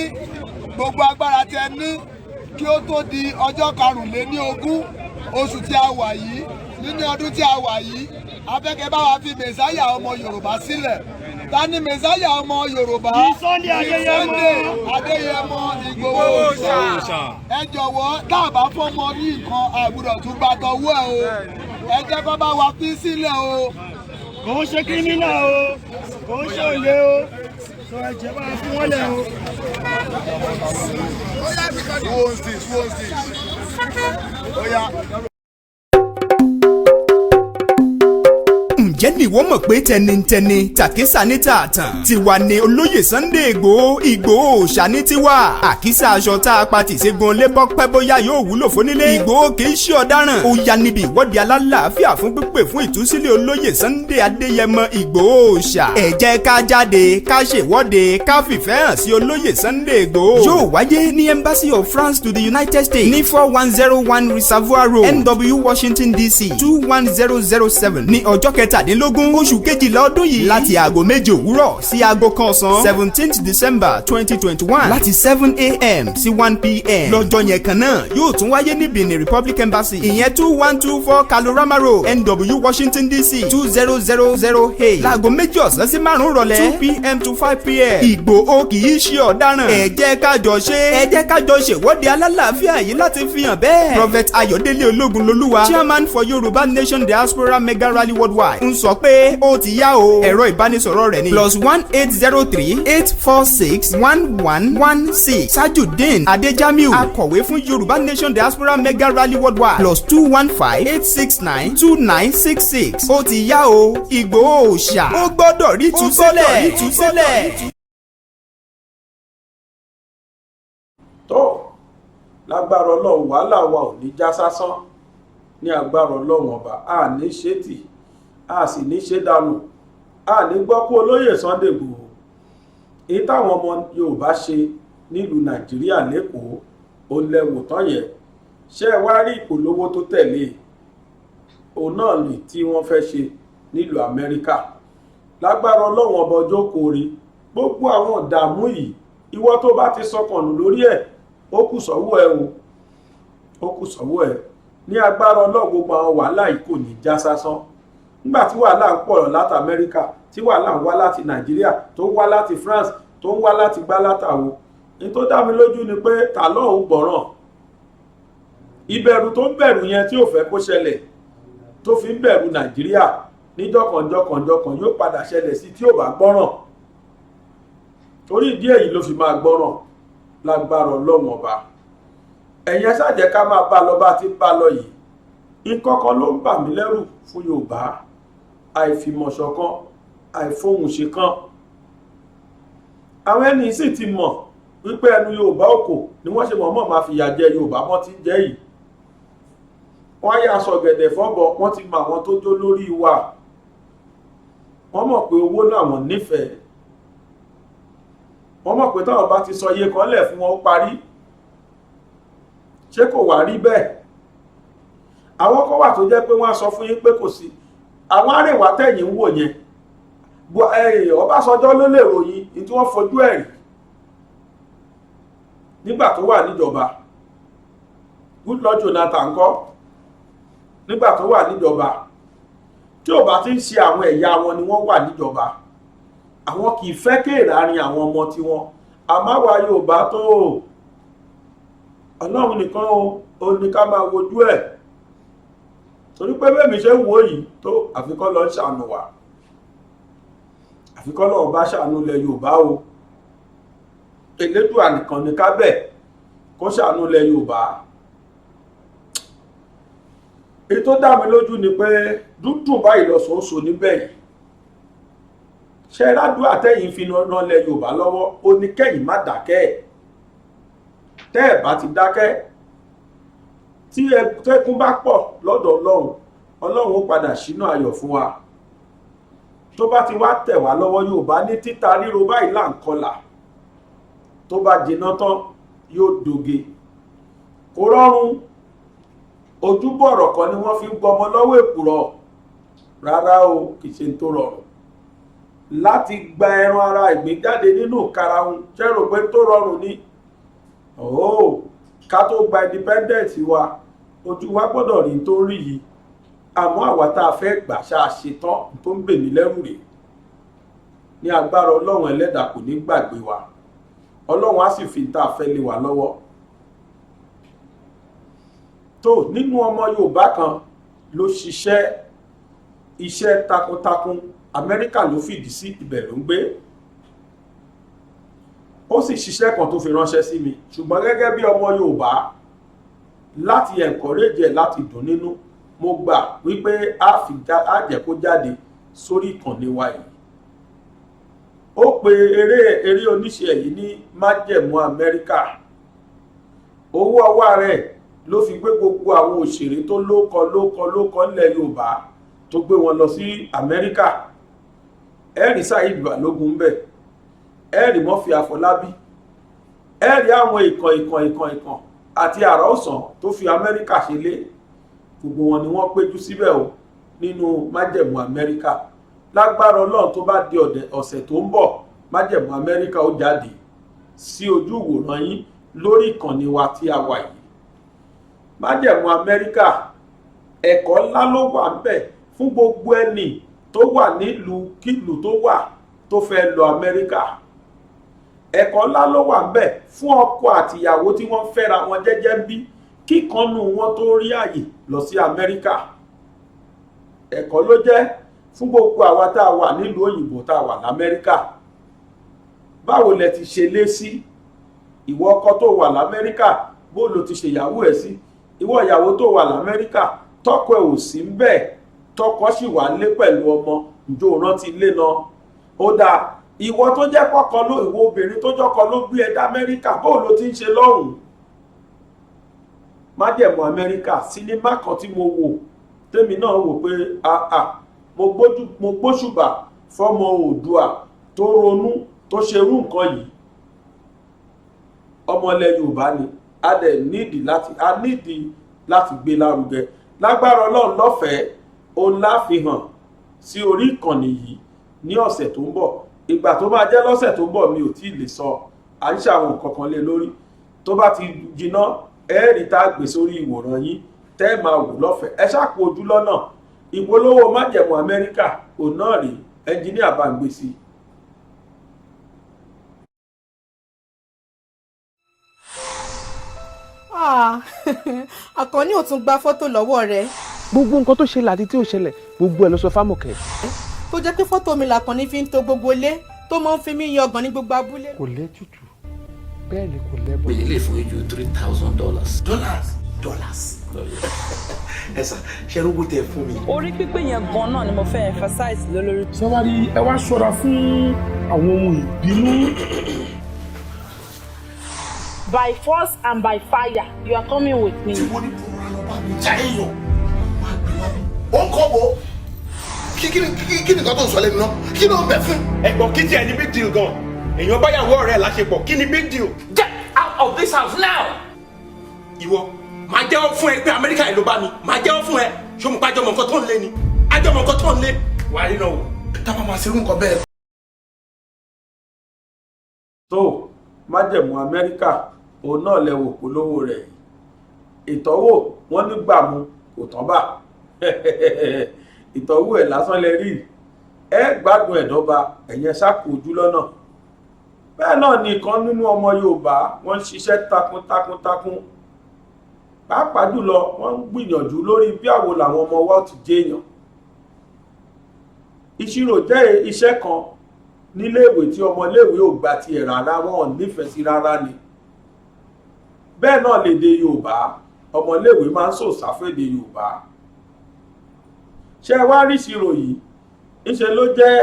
gbogbo agbára tẹ ní kí ó tó di ọjọ́ 24 oṣù tí a wà yìí nínú ọdún tí a wà yìí, afẹ́kẹ́ bá wa fi mẹ̀sáyà ọmọ Yorùbá sílẹ̀. Ta ni mẹ̀sáyà ọmọ Yorùbá? Sunday Adéyẹmọ Ìgbòho Òòṣà. Ẹ jọ̀wọ́ tá a bá fọmọ ní nǹkan àgbùdọ̀ tún bá tọwọ́ ẹ o. Ẹ jẹ́ kó bá wa fi sílẹ̀ o. Kò ń ṣe kírímínà o, kò ń ṣe olè o. So ẹ jẹ́ bá fún wọn lẹ̀ o. Who owns this? Who owns this? Oh yeah. Ǹjẹ́ ni ìwọ mọ̀ pé tẹnitẹni tàkísà ní tààtàn tiwa ni olóyè Sunday Ìgbòho Òòṣà ní tiwa. Àkísà aṣọ tá a pa tìṣègùn lébọ́ pẹ́ bóyá yóò wúlò fónílé. Ìgbòho kì í ṣe ọ̀daràn. Ó ya níbi ìwọ́de alálàáfíà fún pípè fún ìtúsílẹ̀ olóyè Sunday Adéyẹmọ Ìgbòho Òòṣà. Ẹ jẹ́ ká jáde ká ṣèwọ́de ká fìfẹ́ hàn sí olóyè Sunday Ìgbòho. Yóò wáyé ní Embassy of France to the United States ní 4101 Reservoir Road, NW Washington DC 21007 ní ọjọ́ 17 kẹtàdínlógún oṣù kejìlá ọdún yìí láti aago 7 òwúrọ̀ sí aago 1 ọ̀sán 17th December 2021 láti 7 a.m. sí 1 p.m. lọ́jọ́ yẹn kan náà yóò tún wáyé ní Benin Republic Embassy ìyẹn 2124 Kalorama Road NW Washington DC 20008 láago 2 ọ̀sán sí 5 rọ̀lẹ́ 2 p.m. to 5 p.m. Ìgbòho kì í ṣe ọ̀daràn ẹ jẹ́ ká jọ ṣèwọ́de alálàáfíà yìí láti fi hàn bẹ́ẹ̀. Prophet Ayọ̀délé Ológunlolúwa Chairman for Yorùbá Nation Diaspora Mega Rally Worldwide ń sọ pé ó ti yá o. Ẹ̀rọ ìbánisọ̀rọ̀ rẹ̀ ni +1803-846-1116 Sajudeen Adejamiu akọ̀wé fún Yorùbá Nation Diaspora Mega Rally Worldwide +215-869-2966 ó ti yá o. Ìgbòho Òòṣà ó gbọ́dọ̀ rí túsílẹ̀. tó lágbára ọlọ́run wàhálà wa ò ní já sásán ní agbára ọlọ́run ọba a ní ṣe tì a sì ní ṣe dànù a ní gbọ́ kó olóyè Sunday Igboho èyí táwọn ọmọ Yorùbá ṣe nílùú Nàìjíríà lẹ́kọ̀ọ́ ó lẹ́wò tán yẹn ṣé ẹ wá rí ìpolówó tó tẹ̀lé òun náà lè tí wọ́n fẹ́ ṣe nílùú Amẹ́ríkà lágbára ọlọ́run ọba ọjọ́ kórè gbogbo àwọn ìdààmú yìí ìwọ tó bá ti sọkànnù lórí ẹ̀ ó kù sọ́wọ́ ẹ o ó kù sọ́wọ́ ẹ ní agbára ọlọ́run gbogbo àwọn wàhálà yìí kò ní já sásán nígbà tí wàhálà ń pọ̀ láti Amẹ́ríkà tí wàhálà ń wá láti Nàìjíríà tó ń wá láti France tó ń wá láti gbá látàwọ ní tó dá mi lójú ni pé ta lọ́ọ̀ ń gbọ́ràn ìbẹ̀rù tó ń bẹ̀rù yẹn tí ò fẹ́ kó ṣẹlẹ̀ tó fi ń bẹ̀rù Nàìjíríà níjọ́kànjọ́kànjọ́kàn yóò padà ṣẹlẹ̀ sí tí ò bá gbọ́ràn torí ìdí èyí ló fi máa gbọ́ràn lágbára ọlọ́run ọba ẹ̀yin ẹ ṣáà jẹ́ ká máa bá lọ bá ti bá lọ yìí nǹkan kan ló ń bà mí lẹ́rù fún Yorùbá àìfìmọ̀ṣọ̀kan àìfohùnṣèkan àwọn ẹni sì ti mọ̀ wípé ẹnu Yorùbá òkò ni wọ́n ṣe mọ̀ọ́mọ̀ máa fìyà jẹ Yorùbá mọ́ ti ń jẹ́ yìí wọ́n yà sọ gẹ̀dẹ̀ fọ́bọ̀ wọ́n ti mọ àwọn tó jó lórí wa wọ́n mọ̀ pé owó làwọn nífẹ̀ẹ́ wọ́n mọ̀ pé táwọn bá ti sọ iye kan lẹ̀ fún wọn ó parí ṣé kò wá rí bẹ́ẹ̀ àwọn kan wà tó jẹ́ pé wọ́n á sọ fún yín pé kò sí àwọn arẹwà tẹ̀yìn ń wò yẹn Ọbásanjọ́ ló lè ròyìn ní tí wọ́n fojú ẹ̀ rí nígbà tó wà níjọba Goodluck Jonathan ńkọ́ nígbà tó wà níjọba tí ò bá ti ń ṣe àwọn ẹ̀yà wọn ni wọ́n wà níjọba àwọn kì í fẹ́ kéèrà rin àwọn ọmọ tiwọn àmáwá Yorùbá tó Ọlọ́run nìkan ó ní ká máa wojú ẹ̀ torí pé bẹ́ẹ̀ mi ṣe ń wò yìí tó àfikọ́ lọ ń ṣàánú wa àfikọ́ lọ́wọ́ bá ṣàánú ilẹ̀ Yorùbá o Elédùà nìkan ní ká bẹ̀ kó ṣàánú ilẹ̀ Yorùbá èyí tó dá mi lójú ni pé dúdùn báyìí lọ́sọ̀ọ́sọ níbẹ̀ yìí ṣe rádùn àtẹ̀yìn fi ràn lẹ̀ Yorùbá lọ́wọ́ ó ní kẹ́yìn má dákẹ́ tẹ́ ẹ̀ bá ti dákẹ́ tí ẹkún bá pọ̀ lọ́dọ̀ Ọlọ́run ó padà ṣínà ayọ̀ fún wa tó bá ti wá tẹ̀ wá lọ́wọ́ Yorùbá ní títa ríro báyìí là ń kọlà tó bá jiná tán yóò doge kò rọrùn ojúbọ̀rọ̀ kan ni wọ́n fi ń gbọmọ lọ́wọ́ èkùrọ́ rárá o kì í ṣe tó rọrùn láti gba ẹran ara ìgbín jáde nínú karahun ṣẹ́rò pé tó rọrùn ní ká tó gba independence wa ojú wa gbọ́dọ̀ rí tó rí yìí àmọ́ àwa tá a fẹ́ gbà ṣáà ṣetán tó ń bè mí lẹ́rù rè ní agbára Ọlọ́run ẹlẹ́dàá kò ní gbàgbé wa Ọlọ́run á sì fi tá a fẹ́ lé wa lọ́wọ́ tó nínú ọmọ Yorùbá kan ló ṣiṣẹ́ iṣẹ́ takuntakun Amẹ́ríkà ló fìdí sí ibẹ̀ ló ń gbé ó sì ṣiṣẹ́ kan tó fi ránṣẹ́ sí mi ṣùgbọ́n gẹ́gẹ́ bí ọmọ Yorùbá láti encourage láti dùn nínú mo gbà wípé á jẹ́ kó jáde sórí ìkànnì wa yìí ó pe eré oníṣe yìí ní májẹ̀mú Amẹ́ríkà owó ọwọ́ rẹ̀ ló fi gbé gbogbo àwọn òṣèré tó lókọ nílẹ̀ Yorùbá tó gbé wọn lọ sí Amẹ́ríkà ẹ̀rí Saheed Balogun ń bẹ̀ ẹ̀rí Murphy Afọlábí ẹ̀rí àwọn ìkàn àti àrà ọ̀sán tó fi Amẹ́ríkà ṣe lé gbogbo wọn ni wọ́n péjú síbẹ̀ o nínú májẹ̀mú Amẹ́ríkà. Lágbára Ọlọ́run tó bá di ọ̀sẹ̀ tó ń bọ̀, májẹ̀mú Amẹ́ríkà ó jáde sí ojú ìwòran yín lórí ìkànnì wa tí a wà yìí. Májẹ̀mú Amẹ́ríkà, ẹ̀kọ́ ńlá ló wà ńbẹ̀ fún gbogbo ẹni tó wà nílùú kílùú tó wà tó fẹ́ lọ Amẹ́ríkà. Ẹ̀kọ́ ńlá ló wà ńbẹ̀ fún ọkọ àtìyàwó tí wọ́n fẹ́ra wọn jẹ́jẹ́ bí kíkanú wọn tó rí àyè lọ sí Amẹ́ríkà. Ẹ̀kọ́ ló jẹ́ fún gbogbo àwa tá a wà nílùú òyìnbó tá a wà l'Amẹ́ríkà. Báwo lẹ ti ṣe lé sí? Ìwọ ọkọ tó wà l'Amẹ́ríkà, bó lo ti ṣe ìyàwó ẹ̀ sí? Ìwọ ìyàwó tó wà l'Amẹ́ríkà, tọkọ ẹ̀ ò sí ń bẹ̀, tọkọ sì wà lé pẹ̀lú ọmọ, ǹjọ́ rántí ilé náà? Ó dáa, ìwọ tó jẹ́ kọ́kọ ló, ìwọ obìnrin tó jọ́kọ ló gbé ẹ dá Amẹ́ríkà, bó lo ti ń ṣe lọ́hùn? Májẹ̀mú Amẹ́ríkà, sinimá kan tí mo wò tèmi náà wò pé mo gbóṣùbà fọ́mọ Oòduà tó ronú tó ṣerú nǹkan yìí. Ọmọ ilẹ̀ Yorùbá ni a nídìí láti gbé lárugẹ. Lágbára Ọlọ́run lọ́fẹ̀ẹ́ òun láfihàn sí orí ìkànnì yìí ní ọ̀sẹ̀ tó ń bọ̀. Ìgbà tó máa jẹ́ lọ́sẹ̀ tó ń bọ̀ mi ò tí ì lè sọ, à ń ṣàwọn nǹkan kan lé lórí. Tó bá ti jiná ẹ̀ẹ́rì tá a gbé sórí ìwòran yín tẹ́ máa wò lọ́fẹ̀ẹ́. Ẹ ṣàpò ojú lọ́nà. Ìpolówó májẹ̀mú Amẹ́ríkà òun náà rèé, ẹnjíníà bá ń gbé sí i. Àkànní ò tún gba fọ́tò lọ́wọ́ rẹ̀. Gbogbo nǹkan tó ṣẹlẹ̀ àti tí ò ṣẹlẹ̀ gbogbo ẹ̀ ló sọ fámọ̀kẹ́. Tó jẹ́ pé fọ́tò mi làkànní fi ń to gbogbo ilé tó máa ń fi mí yan ọgbọ̀n ní gbogbo abúlé. Kò lẹ́tùtù bẹ́ẹ̀ ni kò lẹ́bọ̀. We lè fún ju $3,000. Dollars. Ẹ sà ṣe rówó tẹ fún mi. Orí pípé yẹn gan náà ni mo fẹ́ emphasize lórí. Sọ́wárí ẹ wá ṣọ́ra fún àwọn ohun ìbínú. By force and by fire, you are coming with me. Tí wọ́n ní kó ra lọ bá mi já èèyàn, máa gbé wá mi. Ó ń kọ́ wo? Kí ni nǹkan tó ń sọ lẹ́nu náà? Kí ló ń bẹ̀ fún? Ẹ̀gbọ́n kí tiẹ̀ ní big deal gan. Èèyàn báyàwó ọ̀rẹ́ láṣepọ̀, kí ni big deal? Get out of this house now! Ìwọ, màá jẹ́wọ́ fún ẹ pé Amẹ́ríkà yìí ló bá mi. Màá jẹ́wọ́ fún ẹ. Ṣé mo pa àjọmọ̀ nǹkan tó ń lé ni? Àjọmọ̀ nǹkan tó ń lé. Wàá rí náà wò. Táwọn máa ṣerú nǹkan bẹ́ẹ̀. Tó májẹ̀mú Amẹ́ríkà òun náà lẹ wò polówó rẹ̀. Ìtọ́wò wọ́n nígbà mu kò tán bà. Ìtọ́wò ẹ̀ lásán lẹ rí. Ẹ gbádùn ẹ̀dọ́ba ẹ̀yẹn ṣàkó ojú lọ́nà. Bẹ́ẹ̀ náà ni ìkan nínú ọmọ Yorùbá wọ́n ń ṣiṣẹ́ takuntakuntakun. Pàápàá jùlọ wọ́n ń gbìyànjú lórí bí àwo làwọn ọmọ wa ti jẹ́ èèyàn. Ìṣirò jẹ́ iṣẹ́ kan níléèwé tí ọmọléèwé ò gba tiẹ̀ rárá, wọn ò nífẹ̀ẹ́ sí rárá ni. Bẹ́ẹ̀ náà lédè Yorùbá ọmọléèwé máa ń sòsá fèdè Yorùbá. Ṣé wá rí ìṣirò yìí? Ńṣe ló jẹ́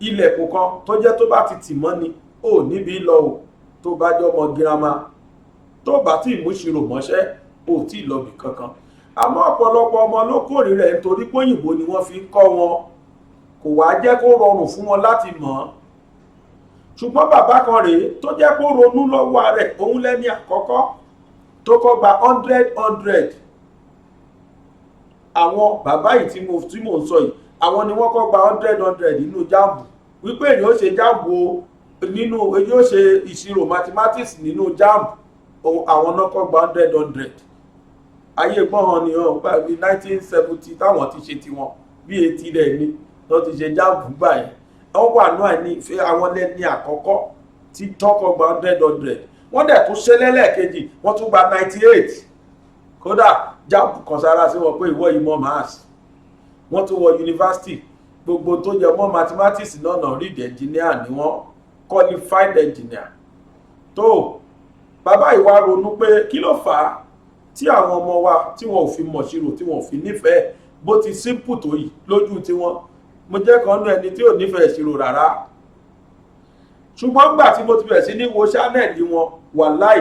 ilẹ̀kùn kan tó jẹ́ tó bá ti tì mọ́ ni ò níbi lọ o tó bá jẹ́ ọmọ girama tó bá tí ìmúṣirò mọ́ṣẹ́ ò tí ì lọ́bì kankan. Àmọ́ ọ̀pọ̀lọpọ̀ ọmọ ló kórìíra ẹ̀ nítorí pé òyìnbó ni wọ́n fi ń kọ́ wọn, kò wá jẹ́ kó rọrùn fún wọn láti mọ̀ ọ́n. Ṣùgbọ́n bàbá kan rèé tó jẹ́ kó ronú lọ́wọ́ rẹ̀, òun lẹ́ni àkọ́kọ́ tó kọ́ gba 100. Àwọn bàbá yìí tí mo ń sọ yìí, àwọn ni wọ́n kọ́ gba 100 nínú jáàmù. Wípé èyí ó ṣe jáàmù nínú èyí ó ṣe ìṣirò mathematics nínú jáàmù, àwọn náà kọ́ gba 100. Ayé gbọ́n ni wọ́n gbà bí 1970 táwọn ti ṣe tiwọn bí 80 rẹ̀ ni wọ́n ti ṣe jáàmù gbà yẹn. Wọ́n wà náà ní àwọn lẹ́ni àkọ́kọ́ tí tọ́kọ̀ gba 100. Wọ́n dẹ̀ tún ṣe lẹ́lẹ́kejì wọ́n tún gba 98. Kódà jáàmù kan sára sí wọn pé ìwọ ìmọ̀ maths. Wọ́n tún wọ yunifásitì, gbogbo tó jẹ mọ́ mathematics náà náà read engineer ni wọ́n, qualified engineer. Tó bàbá ìwà ronú pé kí ló fà á tí àwọn ọmọ wa tí wọn ò fi mọ̀ ṣírò, tí wọn ò fi nífẹ̀ẹ́ bó ti simple tó yìí lójú tiwọn. Mo jẹ́ kan nú ẹni tí ò nífẹ̀ẹ́ ṣírò rárá. Ṣùgbọ́n gbà tí mo ti bẹ̀rẹ̀ sí ní wo ṣánẹ́ẹ̀lì wọn wàláì,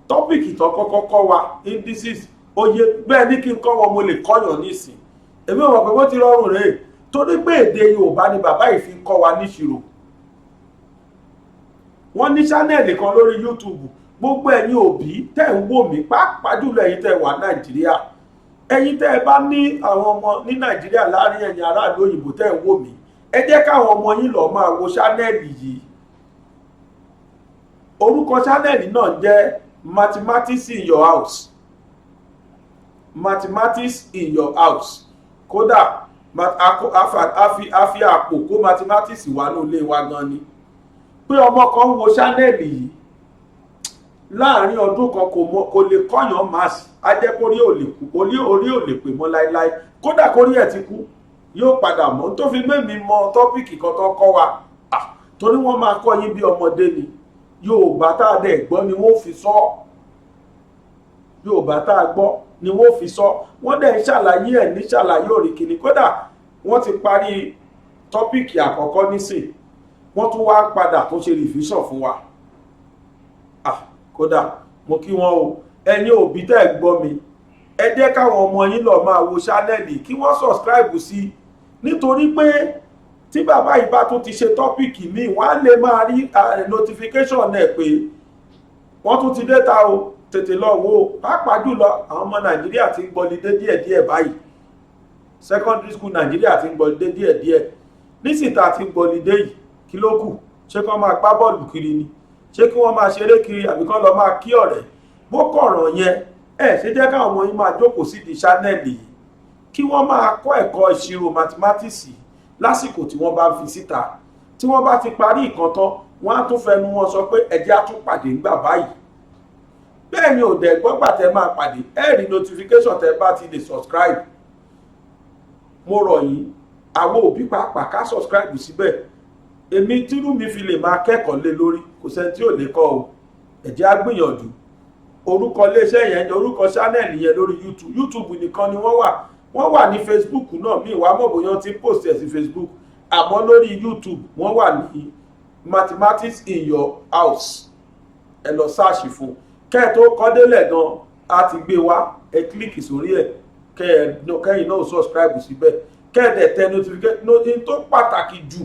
tọ́pìkì tó kọ́kọ́ kọ́ wa indices oyè bẹ́ẹ̀ ní kí n kọ́ wọn mo lè kọ́yàn nísìn. Èmi ò mọ̀ pé wọ́n ti rọrùn rèé torí pé èdè Yorùbá ni bàbá yìí fi ń kọ́ wa níṣirò. Wọ́n ní ṣánẹ́ẹ̀lì kan lórí YouTube, gbogbo ẹ̀yin òbí tẹ́ ń wò mí pàápàá jùlọ ẹ̀yin tẹ́ wà Nàìjíríà, ẹ̀yin tẹ́ ẹ bá ní àwọn ọmọ ní Nàìjíríà láàrin ẹ̀yin aráàlú òyìnbó tẹ́ ẹ wò mí ẹ jẹ́ káwọn ọmọ yín lọ máa wo ṣánẹ́ẹ̀lì yìí. Orúkọ ṣánẹ́ẹ̀lì náà jẹ́ Mathematics in Your House. Mathematics in Your House. Kódà a fi àpò kó mathematics wà ní ilé wa gan ni. Pé ọmọ kan ń wo ṣánẹ́ẹ̀lì yìí láàrin ọdún kan kò lè kọ́yàn maths á jẹ́ kórí ò lè pè mọ́ láíláí. Kódà kórí ẹ̀ ti kú yóò padà mọ́ tó fi mẹ́mí mọ tọ́pìkì kan tó kọ́ wa torí wọ́n máa kọ́ yín bí ọmọdé ni. Yorùbá tá a dẹ̀ gbọ́ ni wọ́n fi sọ. Yorùbá tá a gbọ́ ni wọ́n fi sọ. Wọ́n dẹ̀ ń ṣàlàyé ẹ̀ ní ṣàlàyé òrìkìní. Kódà wọ́n ti parí tọ́pìkì àkọ́kọ́ nísìn wọ́n tún wá padà tó ṣe rìfíṣàn fún wa. Kódà mo kí wọn o ẹ̀yin òbí tẹ́ ẹ gbọ́ mi ẹ jẹ́ káwọn ọmọ yín lọ máa wo ṣánẹ́ẹ̀lì kí wọ́n subscribe sí nítorí pé tí bàbá yìí bá tún ti ṣe tọ́pìkì míì wọ́n á lè máa rí notification ẹ̀ pé wọ́n tún ti déta o tètè lọ wo pàápàá jùlọ àwọn ọmọ Nàìjíríà ti ń gbọ́lidé díẹ̀díẹ̀ báyìí secondary school Nàìjíríà ti ń gbọ́lidé díẹ̀díẹ̀ nísìta ti ń gbọ́lidé yìí kí ló kù ṣé kí wọ́n máa gbá bọ́ọ̀lù kiri ni ṣé kí wọ́n máa ṣeré kiri àbí kán lọ máa kí ọ̀rẹ́ bó kọ̀ràn yẹn ṣe jẹ́ káwọn ọmọ yín máa jókòó sí di ṣánẹ́ẹ̀lì yìí kí wọ́n máa kọ́ ẹ̀kọ́ ìṣirò mathematics lásìkò tí wọ́n bá fi síta tí wọ́n bá ti parí ìkan tán wọ́n á tún fẹnu wọn sọ pé ẹ jẹ́ á tún pàdé ńgbà báyìí bẹ́ẹ̀ ni ò dẹ̀ gbọ́gbà tẹ́ máa pàdé ẹ rí notification tẹ́ bá ti lè subscribe. Mo rọ̀ yín àwọn òbí pàápàá ká subscribe síbẹ̀ èmi tírú mi fi lè máa kẹ́kọ̀ọ́ lé lórí kò sẹ́ni tí ò lè kọ́ o ẹ jẹ́ á gbìyànjú. Orúkọ iléeṣẹ́ yẹn orúkọ channel yẹn lórí YouTube nìkan ni wọ́n wà ní Facebook náà mi ìwà mọ̀ bóyá ti post ẹ̀ sí Facebook àmọ́ lórí YouTube wọ́n wà ní Mathematics in Your House ẹ lọ sáàṣì fún kẹ́ ẹ tó kọ́ délẹ̀ gan a ti gbé wá ẹ kílíkì sórí ẹ̀ kẹ́yìn náà subscribe síbẹ̀ kẹ́ ẹ dẹ̀ tẹ notification tó pàtàkì jù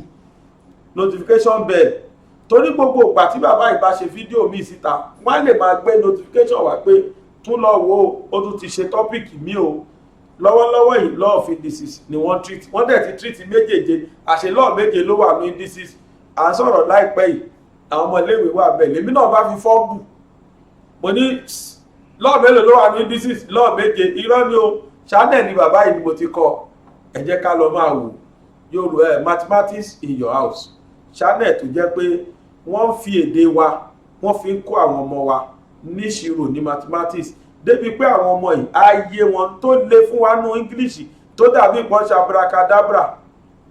notification bell torí gbogbo ìgbà tí bàbá ìbá ṣe fídíò míì síta wọ́n á lè máa gbé notification wá pé tún lọ wo ó tún ti ṣe tọ́pìkì míì o lọ́wọ́lọ́wọ́ yìí law of indices ni wọ́n treat wọ́n dẹ̀ ti treat méjèèje àṣẹ law méje ló wà ní indices à ń sọ̀rọ̀ láìpẹ́ yìí àwọn ọmọ iléèwé wà bẹ́ẹ̀ lèmi náà bá fi fọ́ọ̀bù mo ní law mélòó ló wà ní indices law méje irọ́ ni o ṣáánẹ̀ ni bàbá yìí mo ti kọ́ ẹ jẹ́ ká lọ máa wò Yorùbá Mathematics in Your House ṣáánẹ̀ tó jẹ́ pé wọ́n fi èdè wa wọ́n fi ń kọ́ àwọn ọmọ wa níṣirò ní mathematics débi pé àwọn ọmọ yìí ayé wọn tó lé fún wa nú English tó dàbí ìpọ́n ṣabracadabra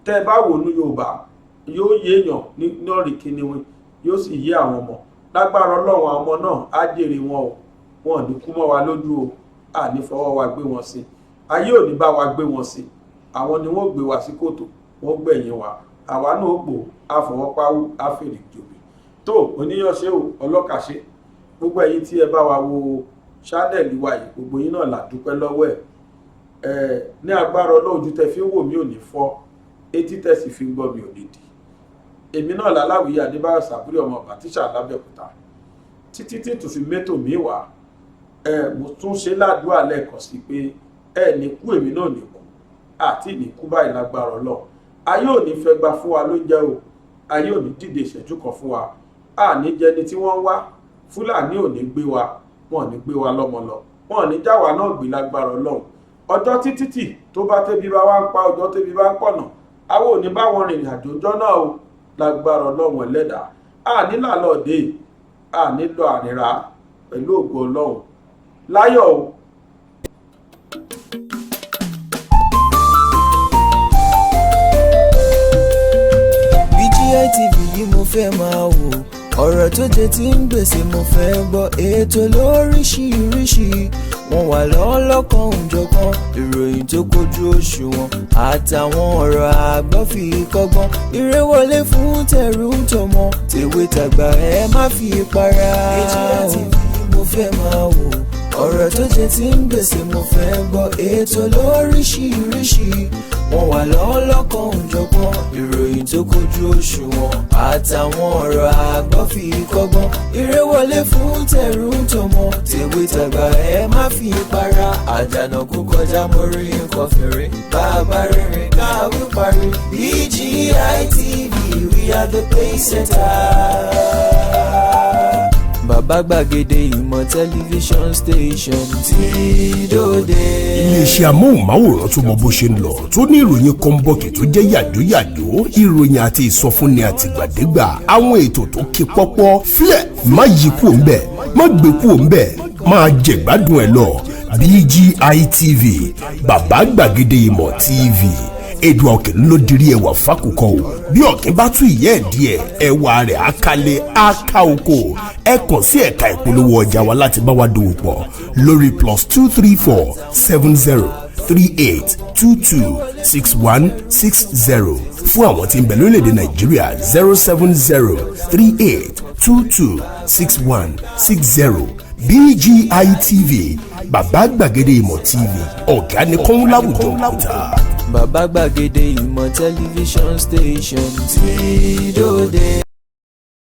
tẹ́ ẹ bá wò ní Yorùbá yóò yé èèyàn ní ọ̀rì kìnìún yóò sì yé àwọn ọmọ lágbára Ọlọ́run àwọn ọmọ náà á jèrè wọn o wọn ò ní kú mọ́ wa lójú o à ní fọwọ́ wa gbé wọn sí ayé ò ní bá wa gbé wọn sí àwọn ni wọ́n gbé wa sí kòtò wọ́n gbẹ̀yìn wa àwa náà ó gbò àfọwọ́páwú àfèrè jòbí tó oníyànṣe o ọlọ́kàṣe gbogbo ẹ̀yin tí ẹ bá wa wo ṣánẹ́ẹ̀lì wa yìí gbogbo yín náà là dúpẹ́ lọ́wọ́ ẹ̀ ní agbára Ọlọ́run ojú tẹ fi ń wò mí ò ní fọ́ etí tẹ sì fi ń gbọ́ mi ò ní dì èmi náà láláwìyí Adébáyọ̀ Sàbúrì ọmọ Bàtíṣà lábẹ́òkúta títí tí tù fi mẹ́tò mi wá mo tún ṣe ládùúgbà lẹ́ẹ̀kan sí pé ẹ ní kú èmi náà ní kú àti ní kú báyìí lágbára Ọlọ́run ayé ò ní fẹ́ gba fún wa ló jẹ́ o ayé ò ní dìde ìṣẹ́jú kan fún wa a ní jẹni tí wọ́n ń wá Fúlàní ò ní gbé wa wọn ò ní gbé wa lọ́mọ lọ wọn ò ní já wa náà gbé lágbára Ọlọ́run ọjọ́ títí tó bá tẹ́bi bá wá ń pa ọjọ́ tẹ́bi bá ń pọ̀nà àwọn ò ní bá wọn rìnrìn àjò ọjọ́ náà o lágbára Ọlọ́run ẹlẹ́dàá a ní làlọ́ọ̀dẹ́ a nílò àrírà pẹ̀lú ògo Ọlọ́run láyọ̀ o. BGI TV yìí mo fẹ́ máa wò ọ̀rọ̀ tó jẹ tí ń gbèsè mo fẹ́ gbọ́ ètò lóríṣiríṣi wọ́n wà lọ́lọ́kan òjọ̀kan ìròyìn tó kojú òṣùwọ̀n àtàwọn ọ̀rọ̀ àgbọ́ fi kọ́gbọ́n eré wọlé fún tẹ̀rù tọmọ tèwe tàgbà ẹ má fi para. BGI TV mo fẹ́ máa wò ọ̀rọ̀ tó jẹ tí ń gbèsè mo fẹ́ gbọ́ ètò lóríṣiríṣi wọ́n wà lọ́wọ́ lọ́kàn òjọ̀gbọ́n ìròyìn tó kojú òṣùwọ̀n àtàwọn ọ̀rọ̀ àgbọ́ fi kọ́gbọ́n eré wọlé fún tẹ̀rù tọmọ tèwe tàgbà ẹ má fi para àdànà kó kọjá mọ́rí nǹkan fèrè bàbá rere káwé parí BGI TV we are the pace setter. Bàbá gbàgede ìmọ̀ tẹlifíṣọ̀n station tí dòde. iléeṣẹ́ amóhùnmáwòrán tó mọ bó ṣe ń lọ tó ní ìròyìn kọ́ńbọ̀kì tó jẹ́ yàjóyàjó ìròyìn àti ìsọfúnni àtìgbàdégbà àwọn ètò tó ké pọ́pọ́ flẹ̀ má yí kúò ń bẹ̀ má gbé kúò ń bẹ̀ máa jẹ̀gbádùn ẹ̀ lọ BGI TV bàbá gbàgede ìmọ̀ TV èdè ọ̀kìn ló dirí ẹwà fákòkò o bí ọ̀kìn bá tún ìyẹ́ ẹ̀ díẹ̀ ẹwà rẹ̀ àkàlẹ̀ àkà oko ẹ kàn sí ẹ̀ka ìpolówó ọjà wa láti bá wa dòwò pọ̀ lórí +234 70 38 22 61 60 fún àwọn tí ń bẹ lórílẹ̀‐èdè Nàìjíríà 070 38 22 61 60 BGI TV bàbá gbàgede ìmọ̀ TV ọ̀gá ni kọ́ń láwùjọ òkúta. Bàbá gbàgede ìmọ̀ tẹlifíṣọ̀n station tí dòde.